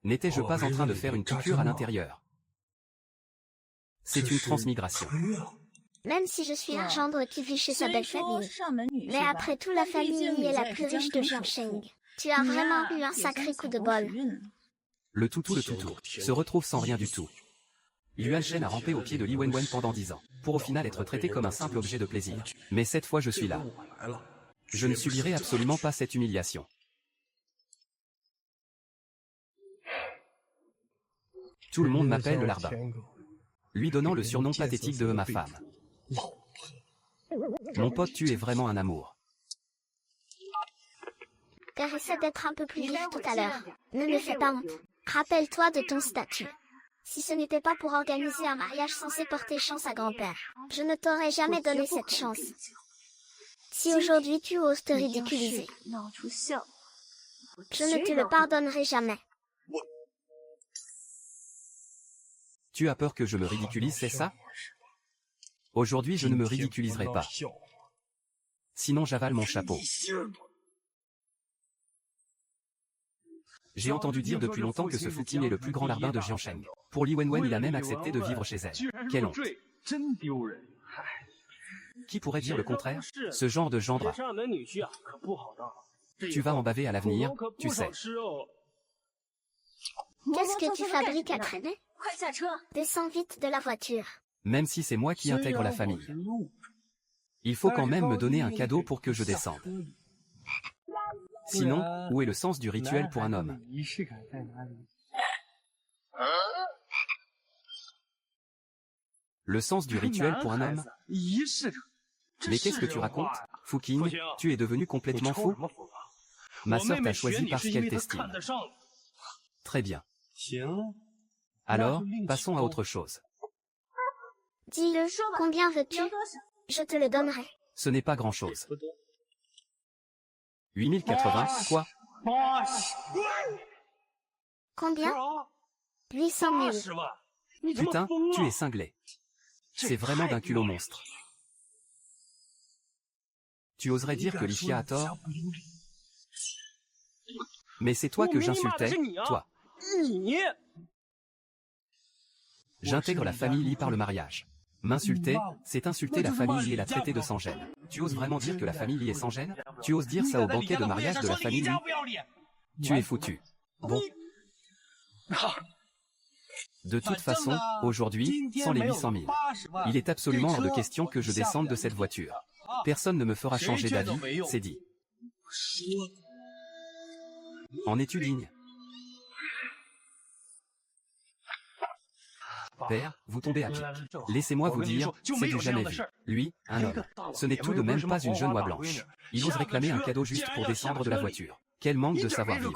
N'étais-je pas en train de faire une piqûre à l'intérieur? C'est une transmigration. Même si je suis un gendre qui vit chez sa belle famille. Mais après tout, la famille est la plus riche de Jiangsheng. Tu as vraiment eu un sacré coup de bol. Le toutou se retrouve sans rien du tout. Yuan Shen a rampé au pied de Li Wenwen pendant 10 ans, pour au final être traité comme un simple objet de plaisir. Mais cette fois je suis là. Je ne subirai absolument pas cette humiliation. Tout le monde m'appelle le larbin, lui donnant le surnom pathétique de ma femme. Mon pote, tu es vraiment un amour. Car essaie d'être un peu plus vif tout à l'heure. Ne me fais pas honte. Rappelle-toi de ton statut. Si ce n'était pas pour organiser un mariage censé porter chance à grand-père, je ne t'aurais jamais donné cette chance. Si aujourd'hui tu oses te ridiculiser, je ne te le pardonnerai jamais. Tu as peur que je me ridiculise, c'est ça? Aujourd'hui je ne me ridiculiserai pas. Sinon j'avale mon chapeau. J'ai entendu dire depuis longtemps que ce Fuqing est le plus grand larbin de Jiangsheng. Pour Li Wenwen, il a même accepté de vivre chez elle. Quelle honte! Qui pourrait dire le contraire? Ce genre de gendre. Tu vas en baver à l'avenir, tu sais. Qu'est-ce que tu fabriques à traîner? Descends vite de la voiture. Même si c'est moi qui intègre la famille. Il faut quand même me donner un cadeau pour que je descende. Sinon, où est le sens du rituel pour un homme? Le sens du rituel pour un homme? Mais qu'est-ce que tu racontes? Fuqing, tu es devenu complètement fou? Ma sœur t'a choisi parce qu'elle t'estime. Très bien. Alors, passons à autre chose. Dis-le, combien veux-tu? Je te le donnerai. Ce n'est pas grand-chose. 8080, quoi? Combien? 800 000. Putain, tu es cinglé. C'est vraiment d'un culot monstre. Tu oserais dire que Li Xia a tort? Mais c'est toi que j'insultais, toi. J'intègre la famille Li par le mariage. M'insulter, c'est insulter la famille Li et la traiter de sans-gêne. Tu oses vraiment dire que la famille Li est sans-gêne? Tu oses dire ça au banquet de mariage de la famille Li? Tu es foutu. Bon. De toute façon, aujourd'hui, sans les 800 000, il est absolument hors de question que je descende de cette voiture. Personne ne me fera changer d'avis, c'est dit. En es-tu digne? Père, vous tombez à pic. Laissez-moi vous dire, c'est du jamais vu. Lui, un homme. Ce n'est tout de même pas une jeune oie blanche. Il ose réclamer un cadeau juste pour descendre de la voiture. Quel manque de savoir-vivre.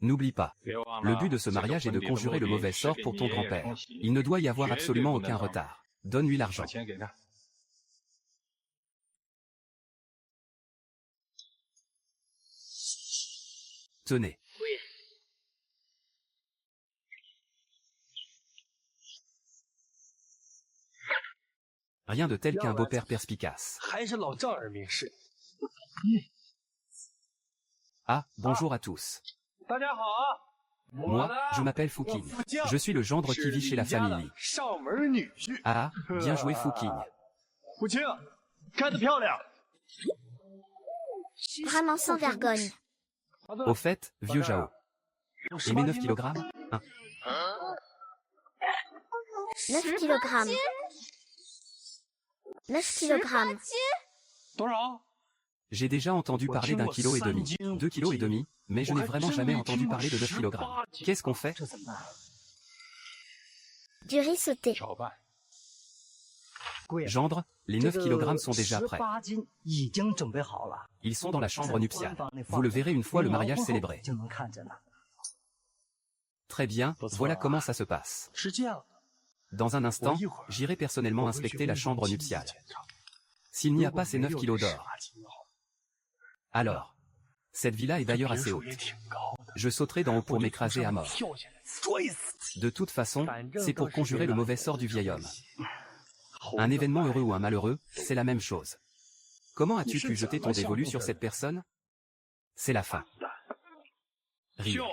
N'oublie pas, le but de ce mariage est de conjurer le mauvais sort pour ton grand-père. Il ne doit y avoir absolument aucun retard. Donne-lui l'argent. Tenez. Rien de tel qu'un beau-père perspicace. Ah, bonjour à tous. Moi, je m'appelle Fuqing. Je suis le gendre qui vit chez la famille Li. Ah, bien joué Fuqing. Vraiment sans vergogne. Au fait, vieux Zhao. Et mes 9 kilogrammes? 9 kilogrammes. 9 kilogrammes. J'ai déjà entendu parler d'1,5 kg, 2,5 kg, mais je n'ai vraiment jamais entendu parler de 9 kg. Qu'est-ce qu'on fait? Du riz sauté. Gendre, les 9 kg sont déjà prêts. Ils sont dans la chambre nuptiale. Vous le verrez une fois le mariage célébré. Très bien, voilà comment ça se passe. Dans un instant, j'irai personnellement inspecter la chambre nuptiale. S'il n'y a pas ces 9 kilos d'or. Alors, cette villa est d'ailleurs assez haute. Je sauterai d'en haut pour m'écraser à mort. De toute façon, c'est pour conjurer le mauvais sort du vieil homme. Un événement heureux ou un malheureux, c'est la même chose. Comment as-tu pu jeter ton dévolu sur cette personne? C'est la fin. Rire.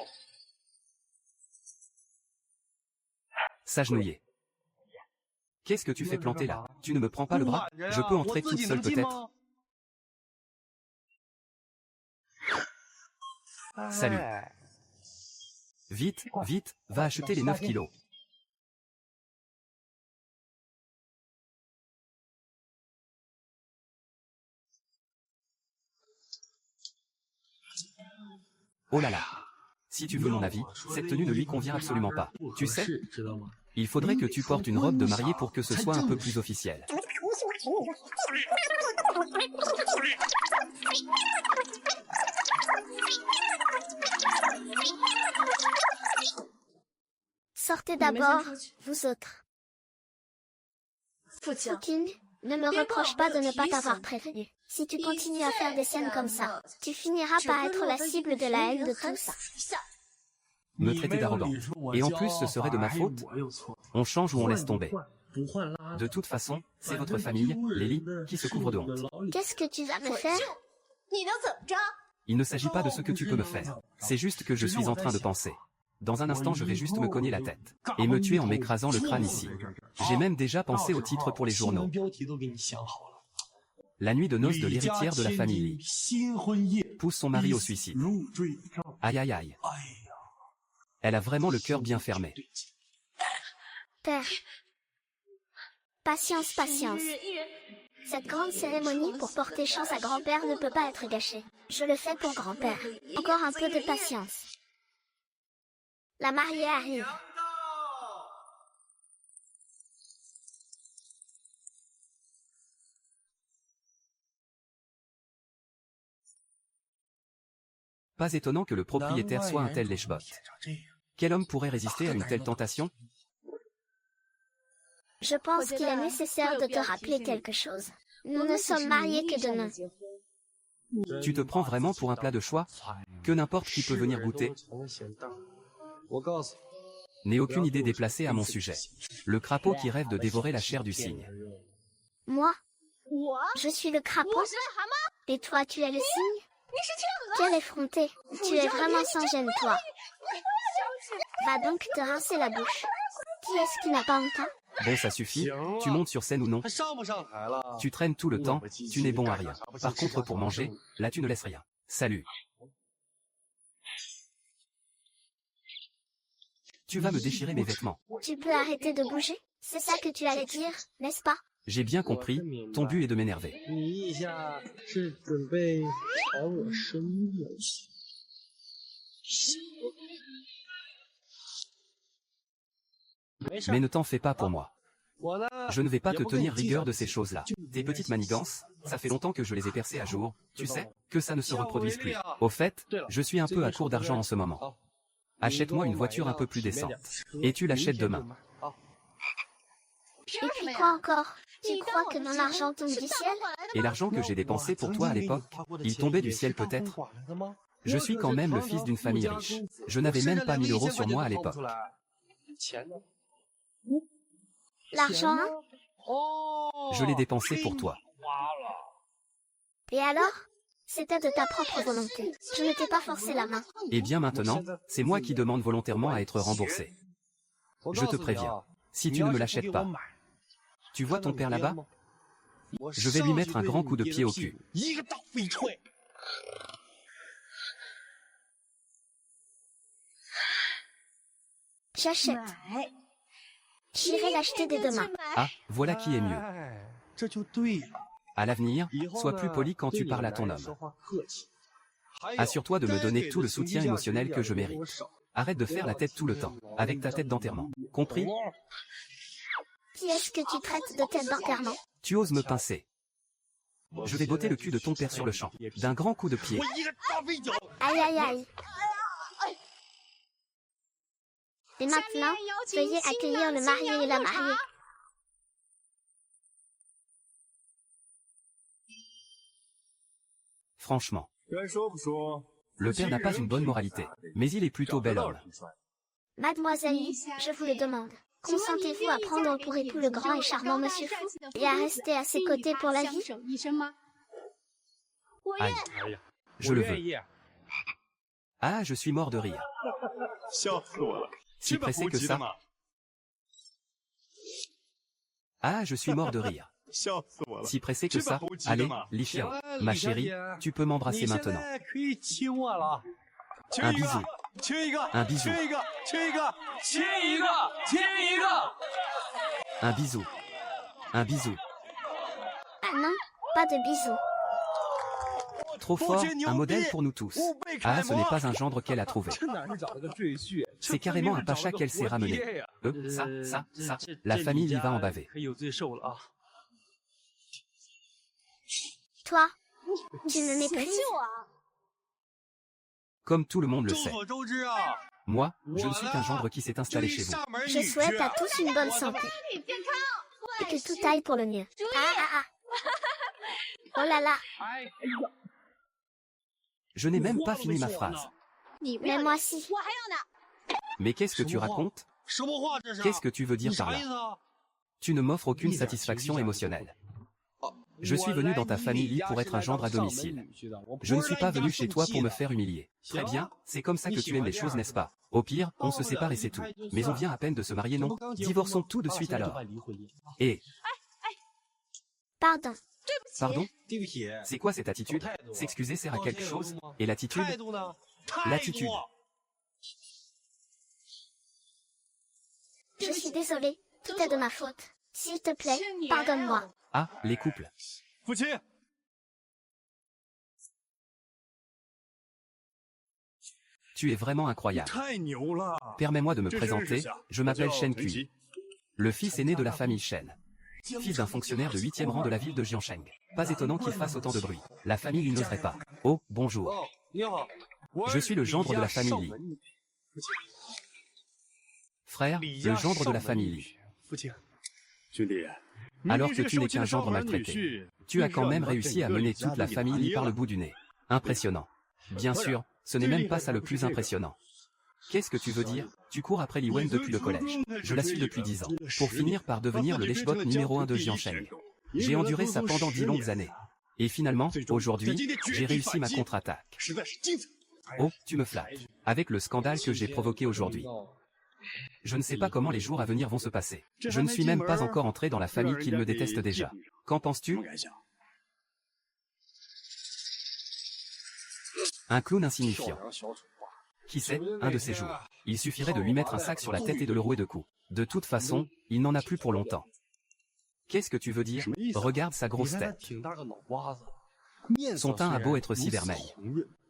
s'agenouiller. Qu'est-ce que tu fais planter là? Tu ne me prends pas le bras? Je peux entrer toute seule peut-être? Salut. Vite, vite, va acheter les 9 kilos. Oh là là. Si tu veux mon avis, cette tenue ne lui convient absolument pas. Tu sais, il faudrait que tu portes une robe de mariée pour que ce soit un peu plus officiel. Sortez d'abord, vous autres. Footing, ne me reproche pas de ne pas t'avoir prévenu. Si tu continues à faire des scènes comme ça, tu finiras par être la cible de la haine de tous. Me traiter d'arrogant. Et en plus ce serait de ma faute? On change ou on laisse tomber. De toute façon, c'est votre famille, Lily, qui se couvre de honte. Qu'est-ce que tu vas me faire? Il ne s'agit pas de ce que tu peux me faire. C'est juste que je suis en train de penser. Dans un instant je vais juste me cogner la tête. Et me tuer en m'écrasant le crâne ici. J'ai même déjà pensé au titre pour les journaux. La nuit de noces de l'héritière de la famille Lee. Pousse son mari au suicide. Aïe aïe aïe. Elle a vraiment le cœur bien fermé. Père. Patience, patience. Cette grande cérémonie pour porter chance à grand-père ne peut pas être gâchée. Je le fais pour grand-père. Encore un peu de patience. La mariée arrive. Pas étonnant que le propriétaire soit un tel lèche-botte. Quel homme pourrait résister à une telle tentation? Je pense qu'il est nécessaire de te rappeler quelque chose. Nous ne sommes mariés que de nom. Tu te prends vraiment pour un plat de choix? Que n'importe qui peut venir goûter? N'ai aucune idée déplacée à mon sujet. Le crapaud qui rêve de dévorer la chair du cygne. Moi? Je suis le crapaud? Et toi tu es le cygne? Quel effronté! Tu es vraiment sans gêne, toi. Va donc te rincer la bouche. Qui est-ce qui n'a pas honte? Bon, ça suffit. Tu montes sur scène ou non? Tu traînes tout le temps, tu n'es bon à rien. Par contre pour manger, là tu ne laisses rien. Salut. Tu vas me déchirer mes vêtements. Tu peux arrêter de bouger? C'est ça que tu allais dire, n'est-ce pas? J'ai bien compris, ton but est de m'énerver. Mais ne t'en fais pas pour moi. Je ne vais pas te tenir rigueur de ces choses-là. Tes petites manigances, ça fait longtemps que je les ai percées à jour, tu sais, que ça ne se reproduise plus. Au fait, je suis un peu à court d'argent en ce moment. Achète-moi une voiture un peu plus décente. Et tu l'achètes demain. Et puis quoi encore? Tu crois que mon argent tombe du ciel? Et l'argent que j'ai dépensé pour toi à l'époque, il tombait du ciel peut-être? Je suis quand même le fils d'une famille riche. Je n'avais même pas 1000 € sur moi à l'époque. L'argent, hein? Je l'ai dépensé pour toi. Et alors? C'était de ta propre volonté. Je ne t'ai pas forcé la main. Et bien maintenant, c'est moi qui demande volontairement à être remboursé. Je te préviens, si tu ne me l'achètes pas. Tu vois ton père là-bas? Je vais lui mettre un grand coup de pied au cul. J'achète. J'irai l'acheter dès demain. Ah, voilà qui est mieux. À l'avenir, sois plus poli quand tu parles à ton homme. Assure-toi de me donner tout le soutien émotionnel que je mérite. Arrête de faire la tête tout le temps, avec ta tête d'enterrement. Compris? Qui est-ce que tu traites de tête d'enterrement? Tu oses me pincer. Je vais botter le cul de ton père sur le champ, d'un grand coup de pied. Aïe aïe aïe. Et maintenant, veuillez accueillir le marié et la mariée. Franchement. Le père n'a pas une bonne moralité, mais il est plutôt bel homme. Mademoiselle, je vous le demande. Consentez-vous à prendre pour époux le grand et charmant Monsieur Fou et à rester à ses côtés pour la vie? Aïe, je le veux. Ah, je suis mort de rire. Si pressé que ça. Ah, je suis mort de rire. 笑死我了！ Si pressé que ça, allez, Li Xiao, ma chérie, tu peux m'embrasser maintenant. 可以亲我了。 Un bisou. 亲一个， Un bisou. 亲一个，亲一个， 亲一个，亲一个。 Un bisou. Un bisou. Ah non, pas de bisous. Trop fort, un modèle pour nous tous. Ah, ce n'est pas un gendre qu'elle a trouvé. 这哪是找了个赘婿？ C'est carrément un pacha qu'elle s'est ramené. Ça. La famille y va en baver. 可有罪受了啊！ Toi, tu me méprises. Comme tout le monde le 众 sait. 所周知啊， Moi, je ne suis qu'un gendre qui s'est 就 installé 一 chez vous. 上门 Je 女 souhaite à 婿， tous une bonne santé. Et que tout aille pour le mieux. Ah. Oh là là, Je n'ai même pas fini ma phrase. mais moi si. Mais qu'est-ce que tu racontes? 什么话这是？ Qu'est-ce que tu veux 你 dire par 啥意 là? 思啊？ Tu ne m'offres aucune satisfaction émotionnelle. Je suis venu dans ta famille Li pour être un gendre à domicile. Je ne suis pas venu chez toi pour me faire humilier. Très bien, c'est comme ça que tu aimes les choses, n'est-ce pas? Au pire, on se sépare et c'est tout. Mais on vient à peine de se marier, non? Divorçons tout de suite alors. Et, Pardon. pardon? 对不起， C'est quoi cette attitude? S'excuser sert à quelque chose? Et l'attitude? 态度呢？态 L'attitude. 度。 Je suis désolée. Tout est de ma faute. S'il te plaît, pardonne-moi. Ah, les couples. 父亲， Tu es vraiment incroyable. 太牛了！ Permets-moi de me 这真是 présenter, 下 je 我 m'appelle 叫 Shen 陈 Kui, 奇 le fils aîné de la famille Shen. Fils d'un fonctionnaire de 8e rang de la ville de Jiangsheng. Pas étonnant qu'il fasse autant de bruit. La famille Li n'oserait pas. Oh, bonjour. 你好， Je suis le gendre de la famille Li. Frère, 李 le 家 gendre de 上 la 门 famille 女 Li. 婿，父亲，兄弟， Alors que tu n'es qu'un gendre maltraité. Tu as quand même réussi à mener toute la famille Li par le bout du nez. Impressionnant. Bien sûr, ce n'est même pas ça le plus impressionnant. Qu'est-ce que tu veux dire? Tu cours après Li Wen depuis le collège. Je la suis depuis 10 ans. Pour finir par devenir le lèche-bot numéro 1 de Jiangsheng. J'ai enduré ça pendant 10 longues années. Et finalement, aujourd'hui, j'ai réussi ma contre-attaque. 实在是精彩。 Oh, tu me flattes. Avec le scandale que j'ai provoqué aujourd'hui. Je ne sais pas comment les jours à venir vont se passer. Je ne suis même pas encore entré dans la famille qu'il me déteste déjà. Qu'en 不 penses-tu? 敢想， Un clown insignifiant. Qui sait, un de ces jours. Il suffirait de lui mettre un sac sur la tête et de le rouer de coups. De toute façon, il n'en a plus pour longtemps. Qu'est-ce que tu veux dire? Regarde sa 你 grosse 看他 tête. 挺大个脑瓜子， Son teint a beau être si vermeil.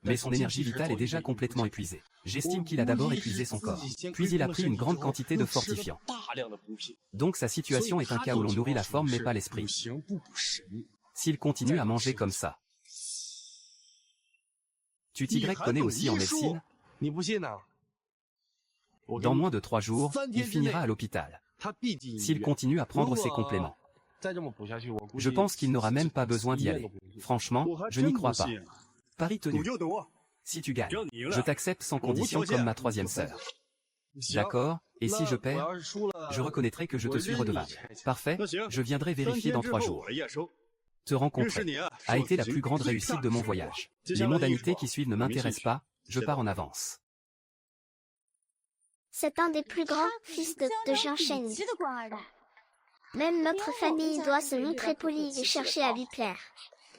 Mais son énergie vitale est déjà complètement épuisée. J'estime qu'il a d'abord épuisé son corps. Puis il a pris une grande quantité de fortifiants. 大量的补品， Donc sa situation est un cas où l'on nourrit la forme mais pas 不 l'esprit. 行不补神。 S'il continue à manger comme ça. Tu t'y connais aussi en médecine? 你不信呢？我跟 Dans 你 moins de 3 jours, il finira à l'hôpital. 他必进医 S'il 院。 continue à prendre ses compléments. 再这么补下去，我估计 Je pense qu'il n'aura même pas besoin d'y 医院 aller. 都不用进 Franchement, 我还 je 真 n'y 不 crois pas. 信。 Pari 赌 tenu. 就赌， Si tu gagnes, 只要你赢 je 了， t'accepte sans 我无 condition 条件 comme ma troisième sœur. 行 D'accord? Et si 那 je 我 perds, 要是输了， je reconnaîtrai que je te 我 suis 认你 redevable. 钱钱 Parfait, 那行， je viendrai 3 vérifier 天 dans 之 3 后 jours. 我来验收。 Te 认识 rencontrer 你啊， a 是我 été la 自己 plus grande 最 réussite 大 de mon 收获 voyage. 接 Les 下来的一 mondanités 场 qui suivent ne 明信 m'intéressent 片 pas, je pars en avance. C'est un des plus grands fils de Jiangsheng. Même notre famille doit se montrer polie et chercher à lui plaire.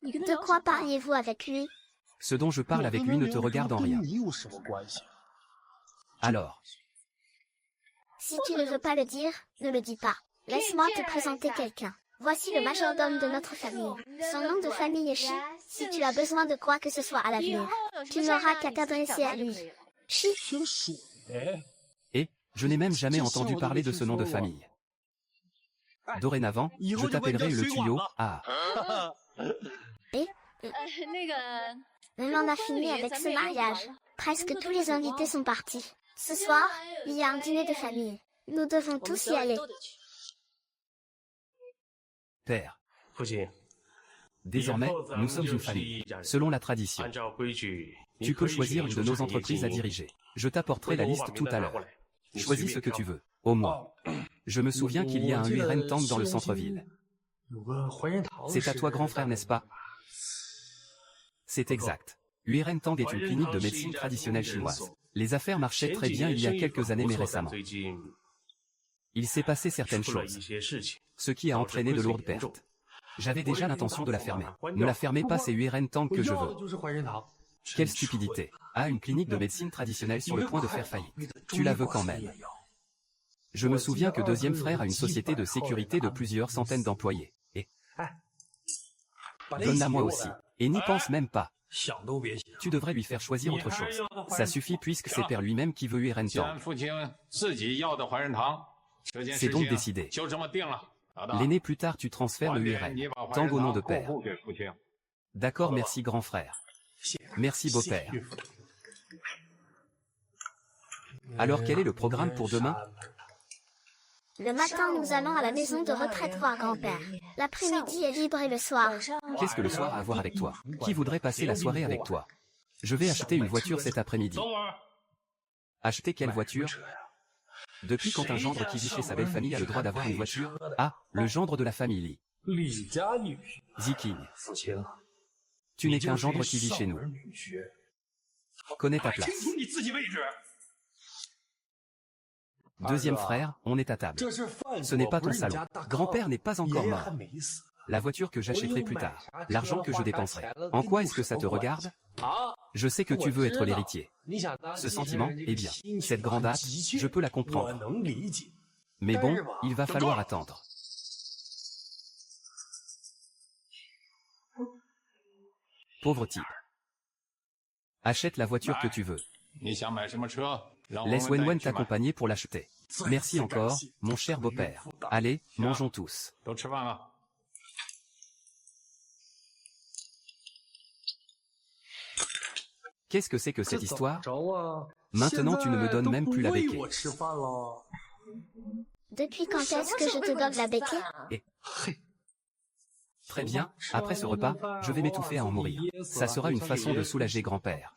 De quoi parliez-vous avec lui? Ce dont je parle avec lui ne te regarde en rien. 跟你有什么关系？ Alors, Si tu ne veux pas le dire, ne le dis pas. Laisse-moi te présenter quelqu'un. Voici le majordome de notre famille. Son nom de famille est Shi. Si tu as besoin de quoi que ce soit à l'avenir, tu n'auras qu'à t'adresser à lui. Shi. 挺水。 et, je n'ai même jamais entendu parler de ce nom de famille. Dorénavant, je t'appellerai le tuyau. Ah, On en a fini avec ce mariage. Presque tous les invités sont partis. Ce soir, il y a un dîner de famille. Nous devons tous y aller. père. 父亲， Désormais, nous sommes une famille. Selon la tradition, 按照规矩， tu peux choisir une de nos entreprises à diriger. Je t'apporterai la liste tout à l'heure. Choisis ce que tu veux. Au moins. Je me souviens qu'il y a un Huiren Tang dans le centre-ville. 有个怀仁堂 C'est à toi grand frère, n'est-ce pas? C'est exact. Huiren Tang est une clinique de médecine traditionnelle chinoise. Les affaires marchaient très bien il y a quelques années mais récemment. Il s'est passé certaines 出了一 choses, 些事情， ce qui a entraîné de lourdes pertes. J'avais déjà l'intention de la fermer. Ne la fermez pas, c'est URN tant 我 que je 要的 veux. 就是怀仁堂。 Quelle stupidité. Ah, une clinique de médecine traditionnelle sur le point de faire faillite. Tu la veux quand même. Je me souviens que deuxième frère a une société de sécurité de plusieurs centaines d'employés. Et donne-la moi aussi. Et n'y pense même pas. 想都别想。 Tu devrais lui faire choisir autre chose. Ça suffit puisque c'est père lui-même qui veut URN 既然 tant. 父亲自己要的怀仁堂，这件 C'est 事 donc 情 décidé. 就这么定了。老大， L'aîné plus tard tu transfères 晚 le 点你 URN. 把怀 Tant 仁 au nom de 堂过 père. 户给父亲。 D'accord, merci grand frère. Merci beau-père. Alors quel est le programme pour demain? Le matin, nous allons à la maison de retraite voir grand-père. L'après-midi est libre et le soir. Qu'est-ce que le soir a à voir avec toi? Qui voudrait passer la soirée avec toi? Je vais acheter une voiture cet après-midi. Acheter quelle voiture? Depuis quand un gendre qui vit chez sa belle famille a le droit d'avoir une voiture? Ah, le gendre de la famille. 李家女婿， Ziking, 父亲， tu n'es qu'un gendre qui vit chez nous. 女婿， Connais ta place. 你自己位置。 Deuxième frère, on est à table. 这是饭 Ce n'est pas ton salon. Grand-père n'est pas encore 爷爷 mort. 还没死。 La voiture que j'achèterai plus tard. L'argent que je dépenserai. En quoi est-ce que ça te regarde? 啊， Je sais que tu veux être l'héritier. 你想当 Ce sentiment, eh bien, cette grande hâte, je peux la 我 comprendre. 能理解。 Mais bon, il va falloir attendre. Pauvre type. Achète la voiture que tu veux. 你想买什么车？让我 Laisse 们带 Wenwen 你去买。 t'accompagner pour l'acheter. Merci encore, mon cher beau-père. Allez, mangeons tous. 都吃饭了。 Qu'est-ce que c'est que cette histoire? 着啊！ Maintenant tu ne me donnes même plus la 喂 béquille. 我吃饭了。 Depuis quand est-ce que je te donne la béquille? Très bien, après ce repas, je vais m'étouffer à en mourir. Ça sera une façon de soulager grand-père.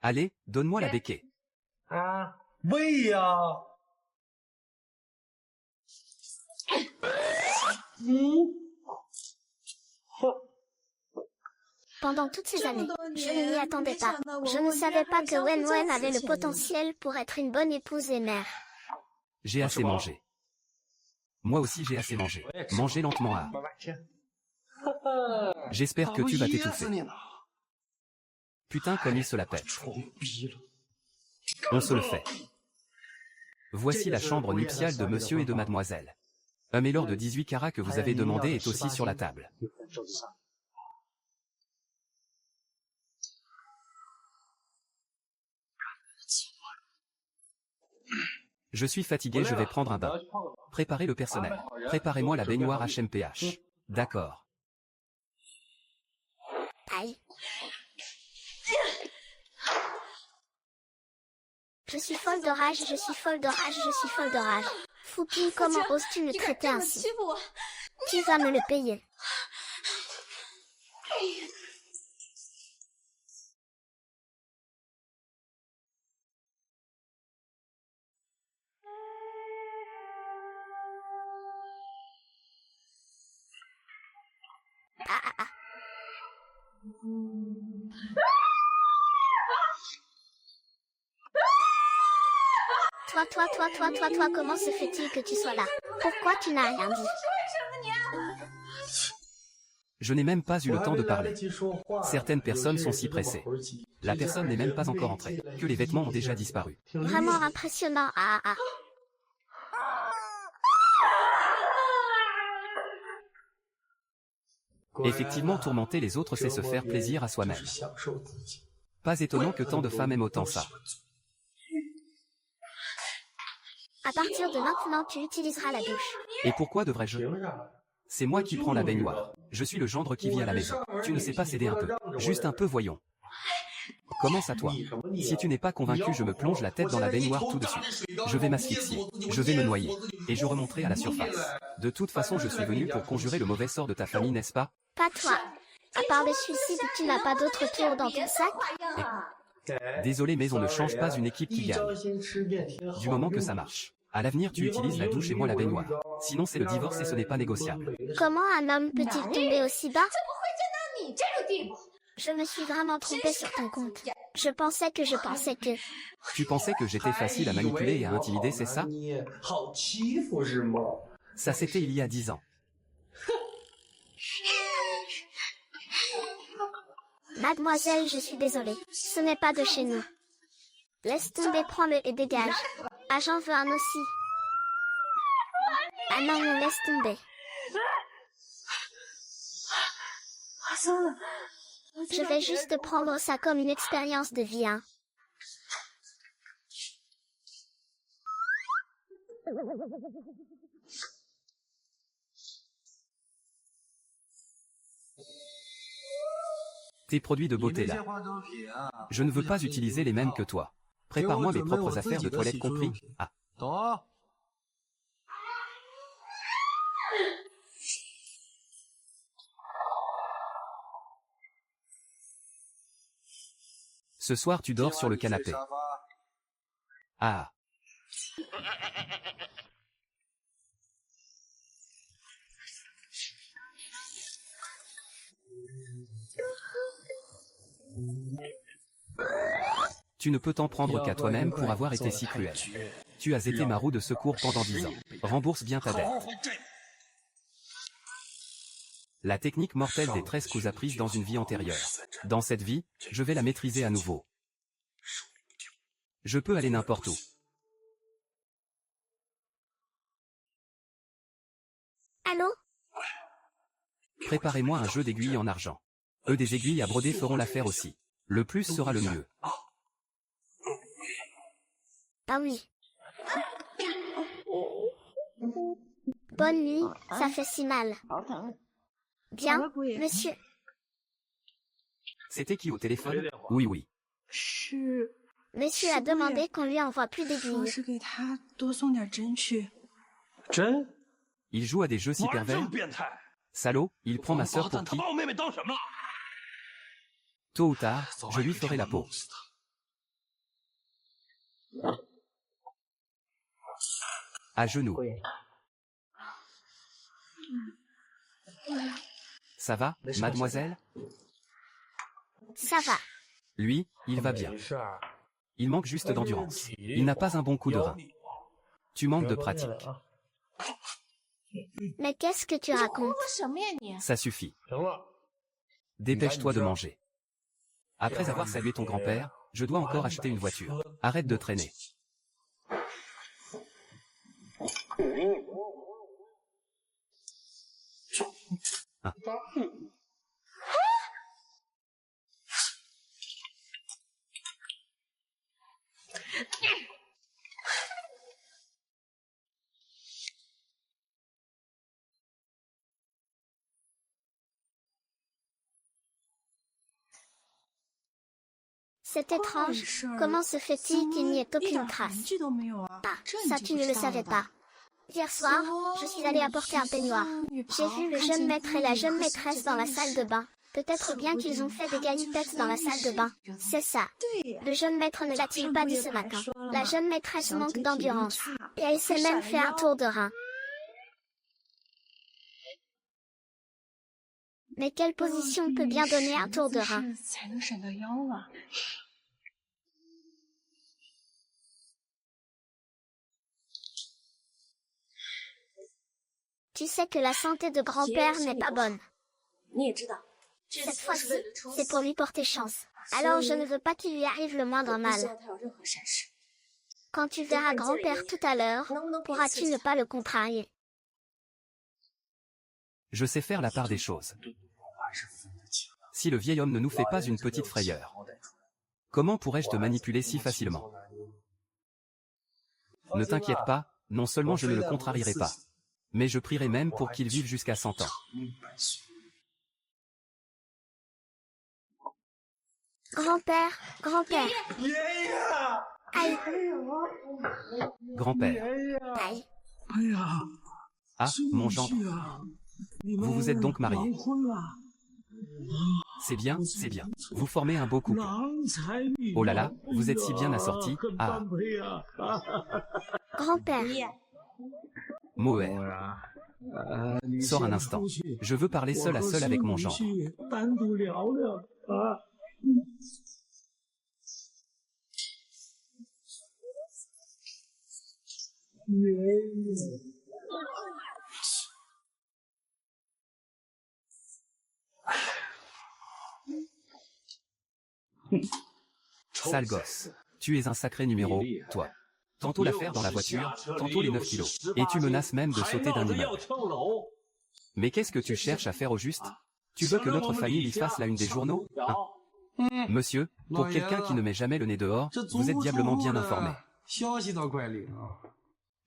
Allez, donne-moi la béquille. 啊，喂呀！ Pendant toutes ces années, je ne m'y attendais pas. Je ne savais pas que Wenwen avait le potentiel pour être une bonne épouse et mère. J'ai assez mangé. Moi aussi j'ai assez mangé. Mangez lentement à. J'espère que tu vas t'étouffer. Putain comme il se la pète. On se le fait. Voici la chambre nuptiale de monsieur et de mademoiselle. Un mélor de 18 carats que vous avez demandé est aussi sur la table. Je suis fatigué, je vais prendre un bain. Préparez le personnel. Préparez-moi la baignoire HMPH. D'accord. Aïe. Je suis folle de rage, je suis folle de rage, je suis folle de rage. Foupine, comment oses-tu me traiter ainsi? Tu vas me le payer. Ah, ah, ah. Toi, comment se fait-il que tu sois là? Pourquoi tu n'as rien dit? Je n'ai même pas eu le temps de parler. Certaines personnes sont si pressées. La personne n'est même pas encore entrée, que les vêtements ont déjà disparu. Vraiment impressionnant. Ah, ah. Effectivement, tourmenter les autres, c'est se faire plaisir à soi-même. Pas étonnant que tant de femmes aiment autant ça. À partir de maintenant, tu utiliseras la douche. Et pourquoi devrais-je? C'est moi qui prends la baignoire. Je suis le gendre qui vit à la maison. Tu ne sais pas céder un peu. Juste un peu, voyons. Commence à toi. Si tu n'es pas convaincu, je me plonge la tête dans la baignoire tout de suite. Je vais m'asphyxier. Je vais me noyer. Et je remonterai à la surface. De toute façon, je suis venu pour conjurer le mauvais sort de ta famille, n'est-ce pas? Pas toi. À part le suicide, tu n'as pas d'autre tour dans ton sac? Désolé, mais on ne change pas une équipe qui gagne. Du moment que ça marche. À l'avenir, tu utilises la douche et moi la baignoire. Sinon, c'est le divorce et ce n'est pas négociable. Comment un homme peut-il tomber aussi bas? Je me suis vraiment trompée sur ton compte. Je pensais que... Tu pensais que j'étais facile à manipuler et à intimider, c'est ça? 你好欺负是吗？ Ça c'était il y a 10 ans. Mademoiselle, je suis désolée. Ce n'est pas de chez nous. Laisse tomber, prends-le et dégage. Ah, j'en veux un aussi. Ah non, non, laisse tomber. Je vais juste prendre ça comme une expérience de vie, hein. Tes produits de beauté là. Je ne veux pas utiliser les mêmes que toi. Prépare-moi mes propres affaires de toilette compris. Ah. 走。 Ce soir tu dors sur le canapé. Ah. Tu ne peux t'en prendre qu'à toi-même pour avoir été si cruel. Tu as été ma roue de secours pendant 10 ans. Rembourse bien ta dette. La technique mortelle des 13 coups apprises dans une vie antérieure. Dans cette vie, je vais la maîtriser à nouveau. Je peux aller n'importe où. Allô? Préparez-moi un jeu d'aiguilles en argent. Eux des aiguilles à broder feront l'affaire aussi. Le plus sera le mieux. Ah oui. Bonne nuit, ça fait si mal. Bien, monsieur. C'était qui au téléphone? Oui, oui. Monsieur a demandé qu'on lui envoie plus d'aiguilles. 针？ Il joue à des jeux si pervers. Salaud, il prend ma sœur pour qui? Tôt ou tard, je lui ferai la peau. À genoux. Ça va, mademoiselle? Ça va. Lui, il va bien. 没事儿。 Il manque juste d'endurance. Il n'a pas un bon coup de rein. Tu manques de pratique. Mais qu'est-ce que tu racontes? Ça suffit. 行了， Dépêche-toi de manger. Après avoir salué ton grand-père, je dois encore acheter une voiture. Arrête de traîner. Ah. C'est étrange. Comment se fait-il qu'il n'y ait aucune trace? Ah, ça tu ne le savais pas. Hier soir, je suis allée apporter un peignoir. J'ai vu le jeune maître et la jeune maîtresse dans la salle de bain. Peut-être bien qu'ils ont fait des galipettes dans la salle de bain. C'est ça. Le jeune maître ne l'a-t-il pas dit ce matin? La jeune maîtresse manque d'endurance. Et elle s'est même fait un tour de rein. Mais quelle position peut bien donner un tour de rein? Tu sais que la santé de grand-père n'est pas bonne. Cette fois-ci, c'est pour lui porter chance. Alors je ne veux pas qu'il lui arrive le moindre mal. Quand tu verras grand-père tout à l'heure, pourras-tu ne pas le contrarier? Je sais faire la part des choses. Si le vieil homme ne nous fait pas une petite frayeur, comment pourrais-je te manipuler si facilement? Ne t'inquiète pas, non seulement je ne le contrarierai pas, mais je prierai même pour qu'il vive jusqu'à 100 ans. Grand-père, grand-père. Aïe, Grand-père. aïe. Ah, mon gendre. Vous vous êtes donc marié. C'est bien, c'est bien. Vous formez un beau couple. Oh là là, vous êtes si bien assortis. Ah, Grand-père, Moher. Sors un instant. Je veux parler seul à seul avec mon gendre. Sale gosse. Tu es un sacré numéro, toi. Tantôt l'affaire dans la voiture, tantôt les 9 kilos. Et tu menaces même de sauter d'un immeuble. Mais qu'est-ce que tu cherches à faire au juste? Tu veux que notre famille y fasse la une des journaux, hein? Monsieur, pour quelqu'un qui ne met jamais le nez dehors, vous êtes diablement bien informé.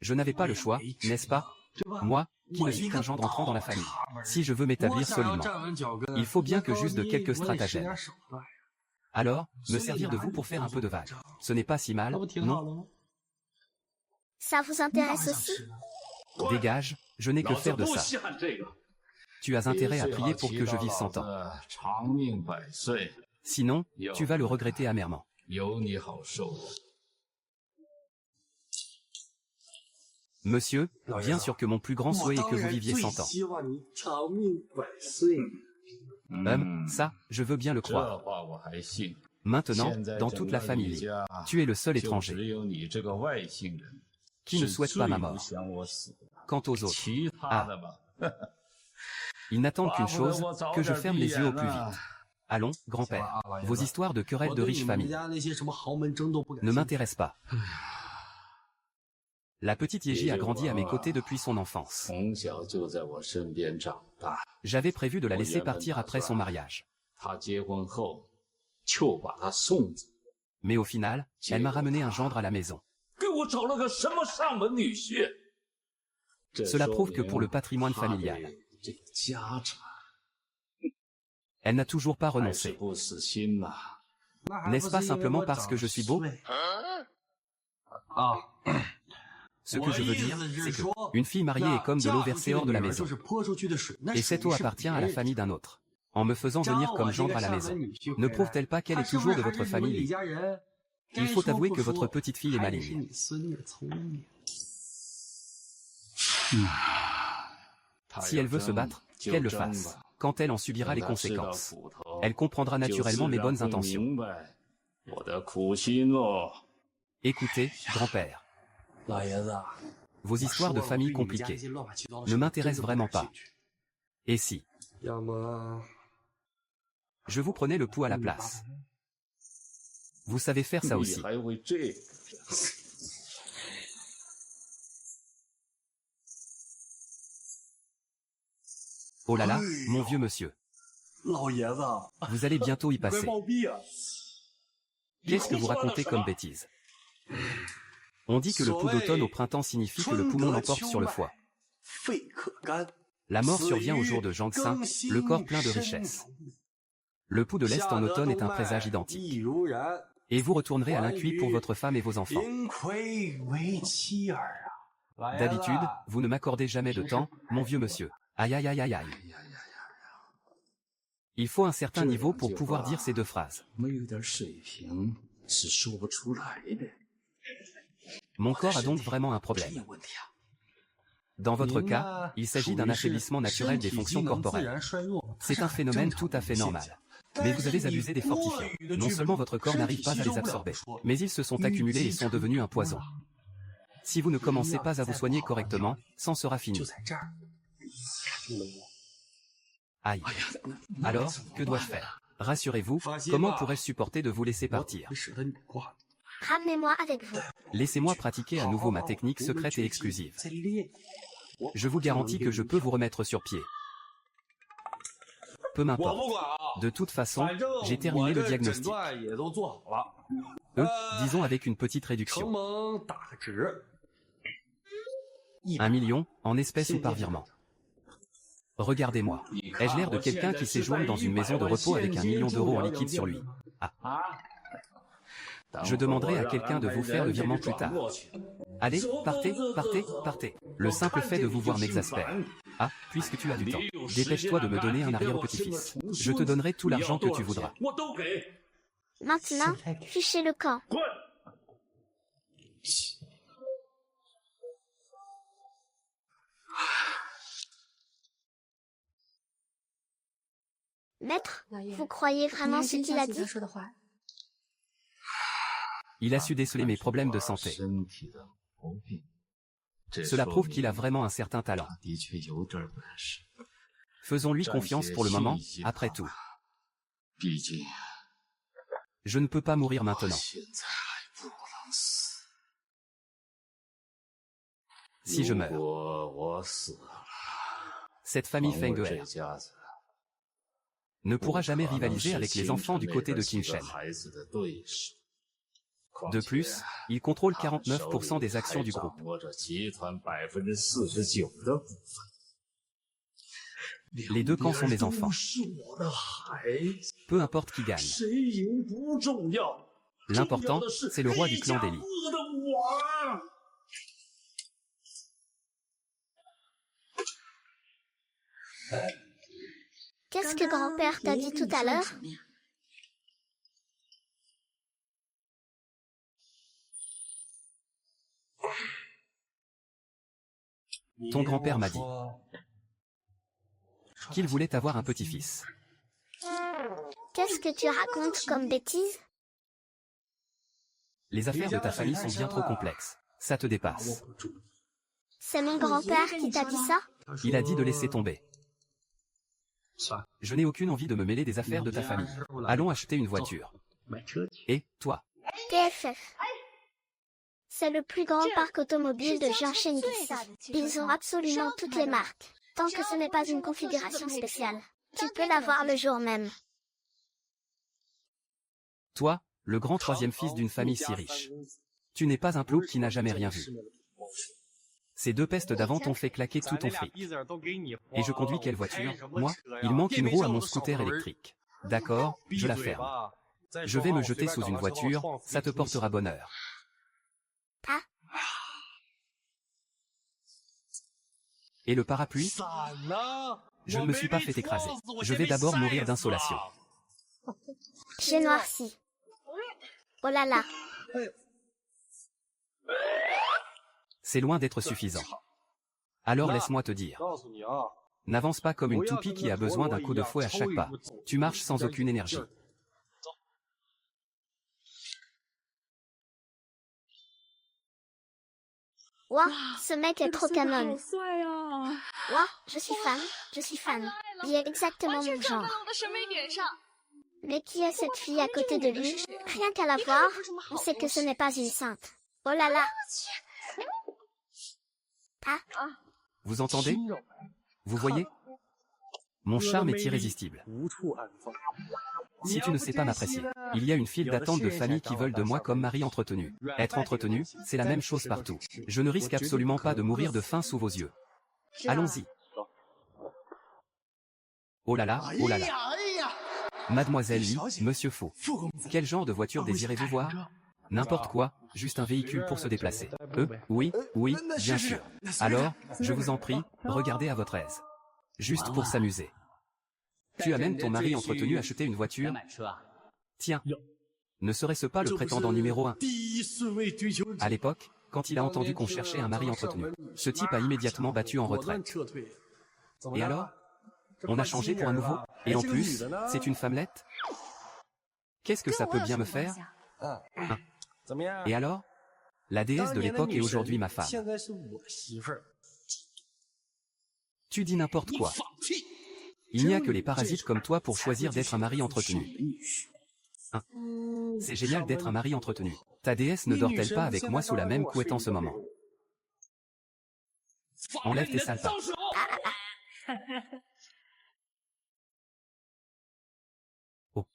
Je n'avais pas le choix, n'est-ce pas? Moi, qui ne suis qu'un gendre entrant dans la famille. Si je veux m'établir solidement, il faut bien que j'use de quelques stratagèmes. Alors, me servir de vous pour faire un peu de vague. Ce n'est pas si mal, non? Ça vous intéresse aussi? Dégage, je n'ai que faire de ça. Tu as intérêt à prier pour que je vive 100 ans. Sinon, tu vas le regretter amèrement. Monsieur, bien sûr que mon plus grand souhait est que vous viviez 100 ans. Ça, je veux bien le croire. Maintenant, dans toute la famille, tu es le seul étranger qui ne souhaite pas ma mort. Quant aux autres, ils n'attendent qu'une chose, que je ferme les yeux au plus vite. Allons, grand-père, vos histoires de querelles de riches familles ne m'intéressent pas. La petite Yeji a grandi à mes côtés depuis son enfance. J'avais prévu de la laisser partir après son mariage. Mais au final, elle m'a ramené un gendre à la maison. Cela prouve que pour le patrimoine familial, elle n'a toujours pas renoncé. N'est-ce pas simplement parce que je suis beau? Ce que je veux dire, c'est que une fille mariée est comme de l'eau versée hors de la maison. Et cette eau appartient à la famille d'un autre. En me faisant venir comme gendre à la maison, ne prouve-t-elle pas qu'elle est toujours de votre famille? Il faut avouer que votre petite fille est maligne. Si elle veut se battre, qu'elle le fasse. Quand elle en subira les conséquences, elle comprendra naturellement mes bonnes intentions. Écoutez, grand-père, vos histoires de famille compliquées ne m'intéressent vraiment pas. Et si je vous prenais le pouls à la place? Vous savez faire ça aussi. Oh là là, mon vieux monsieur. Vous allez bientôt y passer. Qu'est-ce que vous racontez comme bêtise? On dit que le pouls d'automne au printemps signifie que le poumon l'emporte sur le foie. La mort survient au jour de Jangsin, le corps plein de richesses. Le pouls de l'Est en automne est un présage identique. Et vous retournerez à l'incuit pour votre femme et vos enfants. D'habitude, vous ne m'accordez jamais de temps, mon vieux monsieur. Aïe aïe aïe aïe aïe. Il faut un certain niveau pour pouvoir dire ces deux phrases. Mon corps a donc vraiment un problème. Dans votre cas, il s'agit d'un affaiblissement naturel des fonctions corporelles. C'est un phénomène tout à fait normal. Mais vous avez abusé des fortifiants. Non seulement votre corps n'arrive pas à les absorber, mais ils se sont accumulés et sont devenus un poison. Si vous ne commencez pas à vous soigner correctement, c'en sera fini. Aïe. Alors, que dois-je faire? Rassurez-vous, comment pourrais-je supporter de vous laisser partir? Ramenez-moi avec vous. Laissez-moi pratiquer à nouveau ma technique secrète et exclusive. Je vous garantis que je peux vous remettre sur pied. Peu m'importe. De toute façon, j'ai terminé le diagnostic. Disons avec une petite réduction. 1 million, en espèces ou par virement. Regardez-moi. Ai-je l'air de quelqu'un qui séjourne dans une maison de repos avec 1 million d'euros en liquide sur lui? Je demanderai à quelqu'un de vous faire le virement plus tard. Allez, partez, partez, partez. Le simple fait de vous voir m'exaspère. Puisque tu as du temps, dépêche-toi de me donner un arrière-petit-fils. Je te donnerai tout l'argent que tu voudras. Maintenant, fichez le camp. Maître, vous croyez vraiment ce qu'il a dit? Il a su déceler mes problèmes de santé. Cela prouve qu'il a vraiment un certain talent. Faisons-lui confiance pour le moment, après tout. Je ne peux pas mourir maintenant. Si je meurs, cette famille Fenghe ne pourra jamais rivaliser avec les enfants du côté de Qin Shen. De plus, il contrôle 49% des actions du groupe. Les deux camps sont mes enfants. Peu importe qui gagne. L'important, c'est le roi du clan d'Eli. Qu'est-ce que grand-père t'a dit tout à l'heure? Ton grand-père m'a dit qu'il voulait avoir un petit-fils. Qu'est-ce que tu racontes comme bêtise? Les affaires de ta famille sont bien trop complexes. Ça te dépasse. C'est mon grand-père qui t'a dit ça? Il a dit de laisser tomber. Je n'ai aucune envie de me mêler des affaires de ta famille. Allons acheter une voiture. Et, toi? TFF. C'est le plus grand parc automobile de Jianshen d'ici. Ils ont absolument toutes les marques. Tant que ce n'est pas une configuration spéciale. Tu peux l'avoir le jour même. Toi, le grand troisième fils d'une famille si riche. Tu n'es pas un plouc qui n'a jamais rien vu. Ces deux pestes d'avant t'ont fait claquer tout ton fric. Et je conduis quelle voiture? Moi, il manque une roue à mon scooter électrique. D'accord, je la ferme. Je vais me jeter sous une voiture, ça te portera bonheur. Ah. Et le parapluie? Je ne me suis pas fait écraser. Je vais d'abord mourir d'insolation. J'ai noirci. Oh là là. C'est loin d'être suffisant. Alors laisse-moi te dire. N'avance pas comme une toupie qui a besoin d'un coup de fouet à chaque pas. Tu marches sans aucune énergie. Ouah, ce mec est trop canon. Ouah, je suis fan. Il est exactement mon genre. Mais qui est cette fille à côté de lui? Rien qu'à la voir, on sait que ce n'est pas une sainte. Oh là là. Ah. Vous entendez? Vous voyez? Mon charme est irrésistible. Si tu ne sais pas m'apprécier, il y a une file d'attente de familles qui veulent de moi comme mari entretenu. Être entretenu, c'est la même chose partout. Je ne risque absolument pas de mourir de faim sous vos yeux. Allons-y. Oh là là, oh là là. Mademoiselle Li, Monsieur Faux. Quel genre de voiture désirez-vous voir? N'importe quoi, juste un véhicule pour se déplacer. Oui, bien sûr. Alors, je vous en prie, regardez à votre aise. Juste pour s'amuser. Tu amènes ton mari entretenu acheter une voiture? Tiens, ne serait-ce pas le prétendant numéro 1? À l'époque, quand il a entendu qu'on cherchait un mari entretenu, ce type a immédiatement battu en retraite. Et alors? On a changé pour un nouveau? Et en plus, c'est une femmelette? Qu'est-ce que ça peut bien me faire? Et alors? La déesse de l'époque est aujourd'hui ma femme. Tu dis n'importe quoi. Il n'y a que les parasites comme toi pour choisir d'être un mari entretenu. C'est génial d'être un mari entretenu. Ta déesse ne dort-elle pas avec moi sous la même couette en ce moment? Enlève tes sales pattes. Oh.